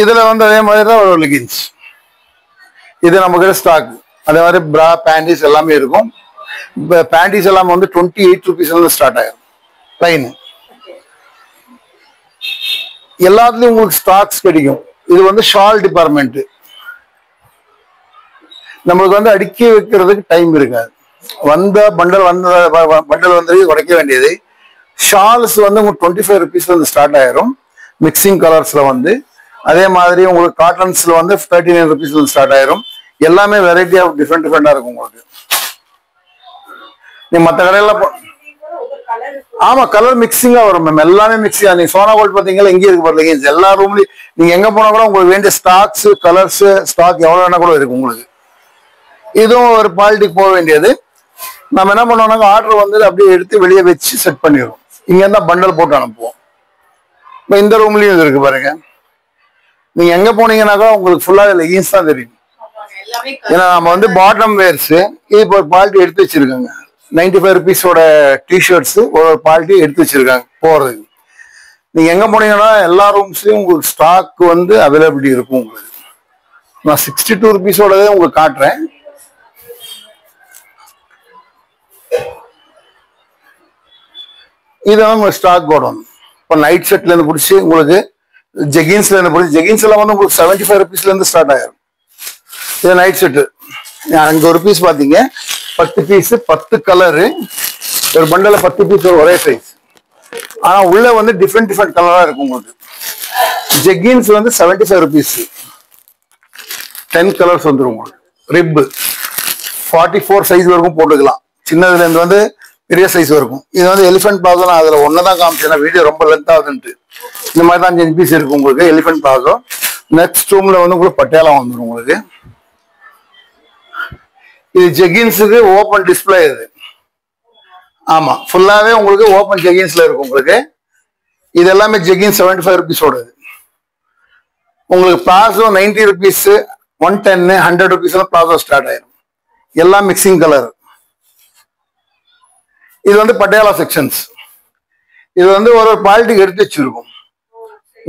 இதுல வந்து அதே மாதிரி தான் ஒரு லெகின்ஸ். இது நம்ம கிட்ட ஸ்டாக். அதே மாதிரி பிரா பேண்டிஸ் எல்லாமே இருக்கும். பேண்டிஸ் எல்லாம் வந்து 28 rupeesல ஸ்டார்ட் ஆயிரும். லைன் எல்லாத்துலயும் உங்களுக்கு ஸ்டாக்ஸ் கிடைக்கும். இது வந்து ஷால் டிபார்ட்மெண்ட். நம்மளுக்கு வந்து அடுக்கி வைக்கிறதுக்கு டைம் இருக்காது. பண்டல் வந்து உடைக்க வேண்டியது. ஷால்ஸ் வந்து உங்களுக்கு 25 rupeesல இருந்து ஸ்டார்ட் ஆயிரும். மிக்சிங் கலர்ஸ்ல வந்து அதே மாதிரி உங்களுக்கு காட்டன்ஸ்ல வந்து 39 rupeesல இருந்து ஸ்டார்ட் ஆயிரும். எல்லாமே வெரைட்டி ஆஃப் டிஃப்ரெண்டா இருக்கும் உங்களுக்கு. நீ மற்ற கடையில ஆமா கலர் மிக்சிங்கா வரும் மேம். எல்லாமே மிக்சிங்கா. நீங்க சோனா கோல்ட் பாத்தீங்கன்னா எங்க இருக்கு பாருங்க. எல்லா ரூம்லயும் நீங்க எங்க போனா கூட உங்களுக்கு வேண்டிய ஸ்டாக்ஸ் கலர்ஸ் ஸ்டாக் எவ்வளவு வேணா கூட இருக்கு உங்களுக்கு. இதுவும் ஒரு குவாலிட்டிக்கு போக வேண்டியது. நம்ம என்ன பண்ணுவோம்னா ஆர்டர் வந்து அப்படியே எடுத்து வெளியே வச்சு செட் பண்ணிடுவோம். இங்க இருந்தா பண்டல் போட்டு அனுப்புவோம். இப்போ இந்த ரூம்லயும் இது இருக்கு பாருங்க. நீங்க எங்க போனீங்கன்னாக்கா உங்களுக்கு ஃபுல்லா லெகின்ஸ் தான் தெரியும். ஏன்னா நம்ம வந்து பாட்டம் வேர்ஸ் இது இப்போ ஒரு குவாலிட்டி எடுத்து வச்சிருக்காங்க. 95 rupeesோட டிஷர்ட்ஸ் ஒரு குவாலிட்டி எடுத்து வச்சிருக்காங்க போறதுக்கு. நீங்க எங்க போனீங்கன்னா எல்லா ரூம்ஸ்லயும் உங்களுக்கு ஸ்டாக் வந்து அவைலபிலிட்டி இருக்கும் உங்களுக்கு. நான் 62 rupeesோடதே உங்களுக்கு காட்டுறேன். இதான் ஸ்டாக் கோடவுன். இப்போ நைட் செட்ல இருந்து பிடிச்சி உங்களுக்கு ஜெகின்ஸ்ல இருந்து பிடிச்சி, ஜெகின்ஸ் எல்லாம் வந்து உங்களுக்கு 75 rupeesல இருந்து ஸ்டார்ட் ஆயிரும். இது நைட் செட்டு. அங்க ஒரு பீஸ் பாத்தீங்க, 10 பீஸ் 10 கலரு, ஒரு பண்டல 10 பீஸ் ஒரே சைஸ். ஆனா உள்ள வந்து டிஃப்ரெண்ட் கலரா இருக்கும் உங்களுக்கு. ஜெகின்ஸ் வந்து 75 rupees, 10 கலர்ஸ் வந்துடும் உங்களுக்கு. ரிப் 44 சைஸ் வரைக்கும் போட்டுக்கலாம். சின்னதுல இருந்து வந்து பெரிய சைஸ் வரைக்கும். இது வந்து எலிஃபென்ட் பிளாசோ. நான் அதுல ஒன்னதான் காமிச்சேன், வீடியோ ரொம்ப லென்த் ஆகுதுன்ட்டு. இந்த மாதிரி தான் 5 பீஸ் இருக்கு உங்களுக்கு எலிஃபென்ட் பிளாசோ. நெக்ஸ்ட் ரூம்ல வந்து உங்களுக்கு பட்டியாலா வந்துடும் உங்களுக்கு. இது ஜெகின்ஸுக்கு ஓப்பன் டிஸ்பிளே. இது ஆமா, ஃபுல்லாவே உங்களுக்கு ஓப்பன் ஜெகின்ஸ்ல இருக்கும் உங்களுக்கு. இது எல்லாமே ஜெகின்ஸ் 75 rupees. உங்களுக்கு palazzo 90 rupees, 110, 100 rupees palazzo start ஆயிரும். எல்லாம் மிக்சிங் கலர். இது வந்து பட்டியாலா செக்ஷன்ஸ். இது வந்து ஒரு குவாலிட்டிக்கு எடுத்து வச்சிருக்கும்.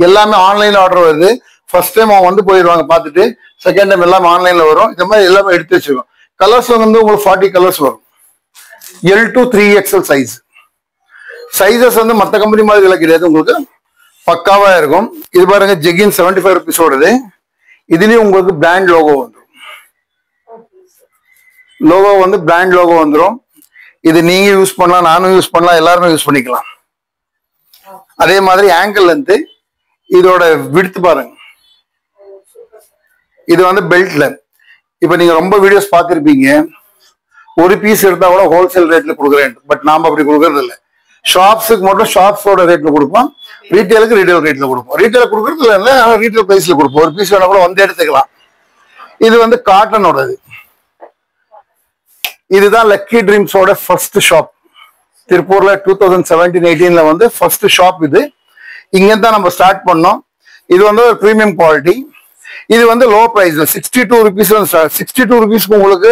எல்லாமே ஆன்லைன்ல ஆர்டர் வருது. ஃபர்ஸ்ட் டைம் அவங்க வந்து போயிடுவாங்க பார்த்துட்டு, செகண்ட் டைம் எல்லாமே ஆன்லைன்ல வரும். இந்த மாதிரி எல்லாமே எடுத்து வச்சிருக்கோம். கலர்ஸ் வந்து உங்களுக்கு 40 கலர்ஸ் வரும். L to 3XL size. Sizes வந்து மற்ற கம்பெனி மாதிரி எல்லாம் கிடையாது, உங்களுக்கு பக்காவா இருக்கும். இது பாருங்க, ஜெகின் 75 rupees. இதுலயும் உங்களுக்கு பிராண்ட் லோகோ வந்துடும். லோகோ வந்து பிராண்ட் லோகோ வந்துடும். இது நீங்க யூஸ் பண்ணலாம், நானும் யூஸ் பண்ணலாம், எல்லாருமே யூஸ் பண்ணிக்கலாம். அதே மாதிரி ஆங்கிள் லென்த், இதோட விட்த் பாருங்க. இது வந்து பெல்ட்ல. இப்ப நீங்க ரொம்ப வீடியோஸ் பார்த்திருப்பீங்க, ஒரு பீஸ் எடுத்தா கூட ஹோல்சேல் ரேட்ல கொடுக்குறேன். பட் நாம அப்படி கொடுக்கறது இல்லை. ஷாப்ஸுக்கு மட்டும் ஷாப்ஸோட ரேட்ல கொடுப்போம், ரீட்டைலுக்கு ரீட்டைல் ரேட்ல கொடுப்போம். ரீட்டைல் கொடுக்கறது இல்லை, ஆனா ரீட்டைல் பிரைஸ்ல கொடுப்போம். ஒரு பீஸ் வேணா கூட வந்து எடுத்துக்கலாம். இது வந்து காட்டனோடது. இதுதான் லக்கி ட்ரீம்ஸோட ஃபர்ஸ்ட் ஷாப். திருப்பூர்ல 2017-18 வந்து ஃபர்ஸ்ட் ஷாப் இது. இங்க தான் நம்ம ஸ்டார்ட் பண்ணோம். இது வந்து ஒரு பிரீமியம் குவாலிட்டி. இது வந்து லோ பிரைஸ், 62 rupees. 62 rupeesக்கு உங்களுக்கு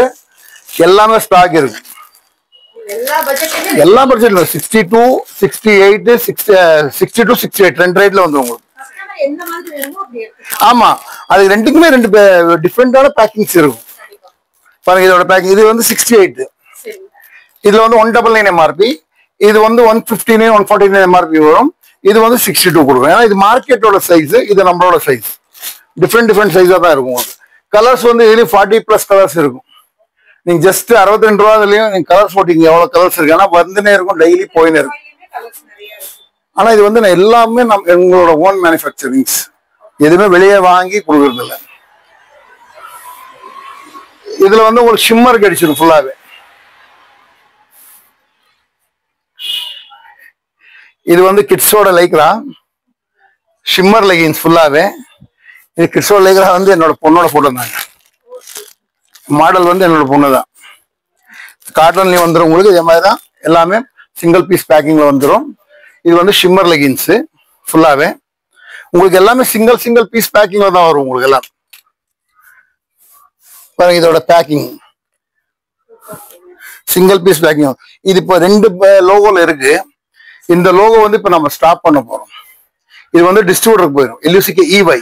எல்லாமே ஸ்டாக் இருக்கு. எல்லா பட்ஜெட்ல 62, 68, 62, 68 ரெண்டு ரேட்ல வந்து உங்களுக்கு. ஆமா, அது ரெண்டுக்குமே ரெண்டு டிஃப்ரெண்டான பேக்கிங்ஸ் இருக்கும். பாருங்க, இதோட பேக்கிங். இது வந்து 68. இதுல வந்து 199 MRP. இது வந்து 159, 149 MRP வரும். இது வந்து 62 கொடுக்கும். ஏன்னா இது மார்க்கெட்டோட சைஸ், இது நம்மளோட சைஸ். டிஃப்ரெண்ட் சைஸா தான் இருக்கும். கலர்ஸ் வந்து இதுலயும் 40+ கலர்ஸ் இருக்கும். நீங்க ஜஸ்ட் 62 ரூபாய்லயும் நீங்க கலர்ஸ் போட்டீங்க, எவ்வளவு கலர்ஸ் இருக்கு. ஆனா வந்துனே இருக்கும், டெய்லி போயினே இருக்கும். ஆனா இது வந்து எல்லாமே எங்களோட ஓன் மேனுஃபேக்சரிங்ஸ். எதுவுமே வெளியே வாங்கி கொடுக்கறது இல்லை. இதுல வந்து உங்களுக்கு ஷிம்மர் கிடைச்சிடும் ஃபுல்லாவே. இது வந்து கிட்ஸோட லைக்ரா ஷிம்மர் லெகின்ஸ் ஃபுல்லாவே. இது கிட்ஸோட லைக்ரா வந்து என்னோட பொண்ணோட போட்டோ தாங்க. மாடல் வந்து என்னோட பொண்ணு தான். காட்டன்லயும் வந்துடும் உங்களுக்கு. இதே மாதிரி தான் எல்லாமே சிங்கிள் பீஸ் பேக்கிங்ல வந்துடும். இது வந்து ஷிம்மர் லெகின்ஸ் ஃபுல்லாவே. உங்களுக்கு எல்லாமே சிங்கிள் பீஸ் பேக்கிங்ல தான் வரும் உங்களுக்கு எல்லாம். பாருங்க, இதோட பேக்கிங் சிங்கிள் பீஸ் பேக்கிங். இது இப்போ 2 லோகோல இருக்கு. இந்த லோகோ வந்து இப்ப நம்ம ஸ்டாப் பண்ண போறோம். இது வந்து டிஸ்ட்ரிபியூட்டருக்கு போயிடும், LUCK EY.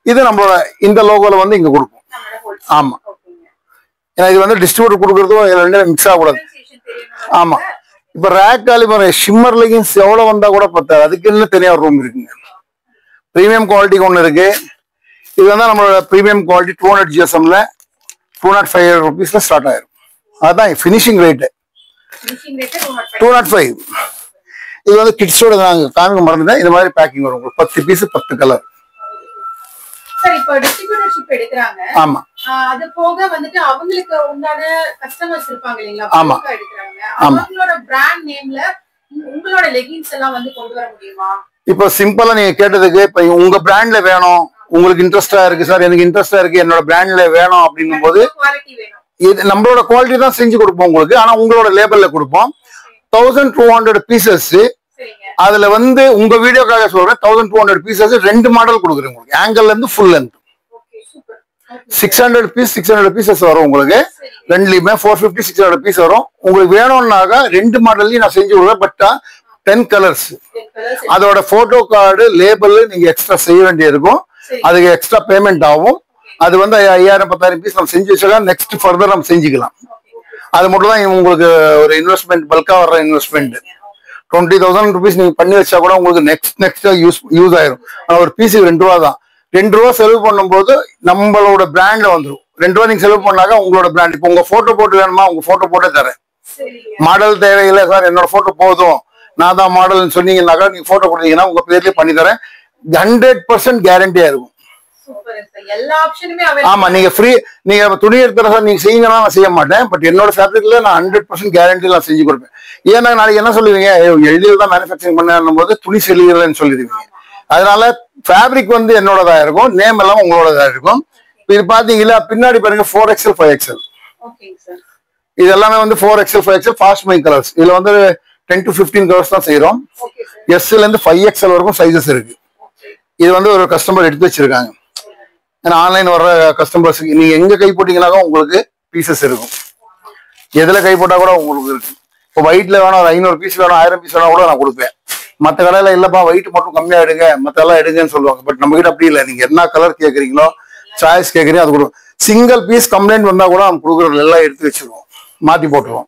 இது நம்மளோட இந்த லோகோல வந்து இங்க கொடுப்போம். ஆமா, ஏன்னா இது வந்து டிஸ்ட்ரிபியூட்டர் கொடுக்கறதும் மிக்ஸ் ஆகக்கூடாது. ஆமா, இப்ப ரேக் காலிபர் ஷிம்மர் லெகின்ஸ் எவ்வளவு வந்தா கூட பத்தாது. அதுக்கு இன்னும் தனியா ரூம் இருக்குங்க. பிரீமியம் குவாலிட்டிக்கு ஒண்ணு இருக்கு. இது வந்து நம்மளோட பிரீமியம் குவாலிட்டி 200 GSMல 205 rupeesல ஸ்டார்ட் ஆயிரும். அதுதான் ஃபினிஷிங் ரேட்டு, 205. இது வந்து கிட்ஸோட நாங்க காமிக்க மறந்துட்டேன். இந்த மாதிரி பேக்கிங் வரும் உங்களுக்கு. 10 பீஸ் 10 கலர். சார், இப்போ டிஸ்ட்ரிபியூட்டர்ஷிப் எடுக்கறாங்க. ஆமா, அது போக வந்துட்டு அவங்களுக்கு உண்டான கஸ்டமர்ஸ் இருப்பாங்க இல்லீங்களா, ஆமா எடுக்கறாங்க. அவங்களோட பிராண்ட் நேம்ல உங்களோட லெகின்ஸ் எல்லாம் வந்து கொண்டு வர முடியுமா? இப்போ சிம்பிளா நீங்க கேட்டதுக்கு, இப்ப உங்க பிராண்ட்ல வேணும், உங்களுக்கு இன்ட்ரெஸ்டா இருக்கு சார், எனக்கு இன்ட்ரெஸ்டா இருக்கு, என்னோட பிராண்ட்ல வேணும் அப்படிங்கும் போது இது நம்மளோட குவாலிட்டி தான் செஞ்சு கொடுப்போம் உங்களுக்கு. ஆனா உங்களோட லேபிள்ல கொடுப்போம். 1200 பீசஸ். அதுல வந்து உங்க வீடியோக்காக சொல்றேன், 1200 பீசஸ் 2 மாடல் கொடுக்குறேன் உங்களுக்கு. ஆங்கிள் இருந்து ஃபுல் லென்த் 600 பீசஸ் வரும் உங்களுக்கு. ரெண்டுலயுமே 450, 600 பீஸ் வரும். உங்களுக்கு வேணும்னாக்கா 2 மாடல்லையும் நான் செஞ்சு கொடுக்குறேன். But 10 colours. அதோட போட்டோ கார்டு, லேபிள் நீங்க எக்ஸ்ட்ரா செய்ய வேண்டியிருக்கும். அதுக்கு எக்ஸ்ட்ரா பேமெண்ட் ஆகும். அது வந்து 5000, 10,000 பீஸ் நம்ம செஞ்சு வச்சுக்கலாம். நெக்ஸ்ட் ஃபர்தர் நம்ம செஞ்சுக்கலாம். அது மட்டும் தான் உங்களுக்கு ஒரு இன்வெஸ்ட்மெண்ட், பல்கா வர்ற இன்வெஸ்ட்மெண்ட். 20,000 rupees நீங்க பண்ணி வச்சா கூட உங்களுக்கு நெக்ஸ்ட் யூஸ் ஆயிரும். ஒரு பீஸுக்கு 2 ரூபா தான். 2 ரூபா செலவு பண்ணும்போது நம்மளோட பிராண்ட்ல வந்துடும். 2 ரூபா நீங்க செலவு பண்ணாக்க உங்களோட பிராண்ட். இப்போ உங்க போட்டோ போட்டு வேணுமா, உங்க போட்டோ போட்டே தரேன். மாடல் தேவையில்லை சார், என்னோட போட்டோ போதும், நான் தான் மாடல்னு சொன்னீங்கன்னாக்கா நீங்க போட்டோ கொடுத்தீங்கன்னா உங்க பேர்லயே பண்ணி தரேன். 100% கேரண்டியா இருக்கும். ஆமா, நீங்க ஃப்ரீ, நீங்க துணி எடுத்துற சார் நீங்க செய்யுங்கன்னா நான் செய்ய மாட்டேன். பட் என்னோட ஃபேப்ரிக்ல நான் 100% கேரண்டி நான் செஞ்சு கொடுப்பேன். ஏன்னா நாளைக்கு என்ன சொல்லுவீங்க, எளிதில் தான் மேனுஃபேக்சரிங் பண்ணும் போது துணி செல்லுகிறேன்னு சொல்லிடுவீங்க. அதனால ஃபேப்ரிக் வந்து என்னோடதா இருக்கும், நேம் எல்லாம் உங்களோடதா இருக்கும். இது பாத்தீங்களா பின்னாடி பாருங்க 4XL 5XL. இது எல்லாமே வந்து 4XL 5XL fast moving colours. இதுல வந்து 10 to 15 கலர்ஸ் தான் செய்யறோம். எஸ்ல இருந்து 5XL வரைக்கும் சைசஸ் இருக்கு. இது வந்து ஒரு கஸ்டமர் எடுத்து வச்சிருக்காங்க. ஏன்னா ஆன்லைன் வர்ற கஸ்டமர்ஸுக்கு நீங்க எங்க கை போட்டீங்கன்னாக்கா உங்களுக்கு பீசஸ் இருக்கும். எதுல கை போட்டா கூட உங்களுக்கு இருக்கு. இப்போ ஒயிட்ல வேணும், ஒரு 500 பீஸ் வேணும், 1000 பீஸ் வேணா கூட நான் கொடுப்பேன். மற்ற கடையில இல்லப்பா ஒயிட் மட்டும் கம்மியா எடுங்க, மற்ற எல்லாம் எடுங்கன்னு சொல்லுவாங்க. பட் நம்ம கிட்ட அப்படி இல்லை. நீங்க என்ன கலர் கேட்குறீங்களோ, சாய்ஸ் கேட்குறீங்க, அது கொடுக்கும். சிங்கிள் பீஸ் கம்ப்ளைண்ட் வந்தா கூட நம்ம கொடுக்குறது எல்லாம் எடுத்து வச்சிருவோம், மாத்தி போட்டுருவோம்.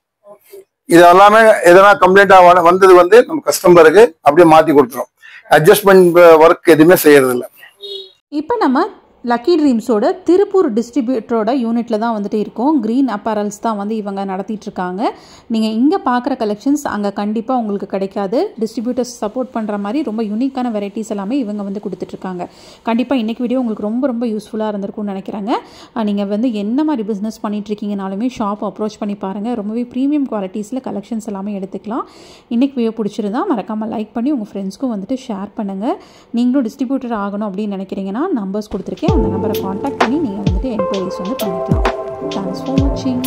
இது எல்லாமே எதனா கம்ப்ளைண்டா வந்தது வந்து நம்ம கஸ்டமருக்கு அப்படியே மாத்தி கொடுத்துரும். அட்ஜஸ்ட்மெண்ட் ஒர்க் எதுவுமே செய்யறது இல்லை. இப்போ நம்ம லக்கி ட்ரீம்ஸோட திருப்பூர் டிஸ்ட்ரிபியூட்டரோட யூனிட்டில் தான் வந்துட்டு இருக்கோம். க்ரீன் அப்பரல்ஸ் தான் வந்து இவங்க நடத்திட்டுருக்காங்க. நீங்கள் இங்கே பார்க்குற கலெக்ஷன்ஸ் அங்கே கண்டிப்பாக உங்களுக்கு கிடைக்காது. டிஸ்ட்ரிபியூட்டர்ஸ் சப்போர்ட் பண்ணுற மாதிரி ரொம்ப யூனிக்கான வெரைட்டிஸ் எல்லாமே இவங்க வந்து கொடுத்துட்ருக்காங்க. கண்டிப்பாக இன்றைக்கி வீடியோ உங்களுக்கு ரொம்ப ரொம்ப யூஸ்ஃபுல்லாக இருந்திருக்கும்னு நினைக்கிறாங்க. நீங்கள் வந்து என்ன மாதிரி பிஸ்னஸ் பண்ணிகிட்ருக்கீங்கனாலுமே ஷாப் அப்ரோச் பண்ணி பாருங்கள். ரொம்பவே ப்ரீமியம் குவாலிட்டிஸில் கலெக்ஷன்ஸ் எல்லாமே எடுத்துக்கலாம். இன்றைக்கி வீடியோ பிடிச்சிருந்தா மறக்காமல் லைக் பண்ணி உங்கள் ஃப்ரெண்ட்ஸ்க்கும் வந்துட்டு ஷேர் பண்ணுங்கள். நீங்களும் டிஸ்ட்ரிபியூட்டர் ஆகணும் அப்படின்னு நினைக்கிறீங்கன்னா நம்பர்ஸ் கொடுத்துருக்கேன், அந்த நம்பரை காண்டாக்ட் பண்ணி நீங்கள் வந்துட்டு என்கொயரிஸ் வந்து பண்ணிக்கலாம். தேங்க்ஸ் ஃபார் வாட்சிங்.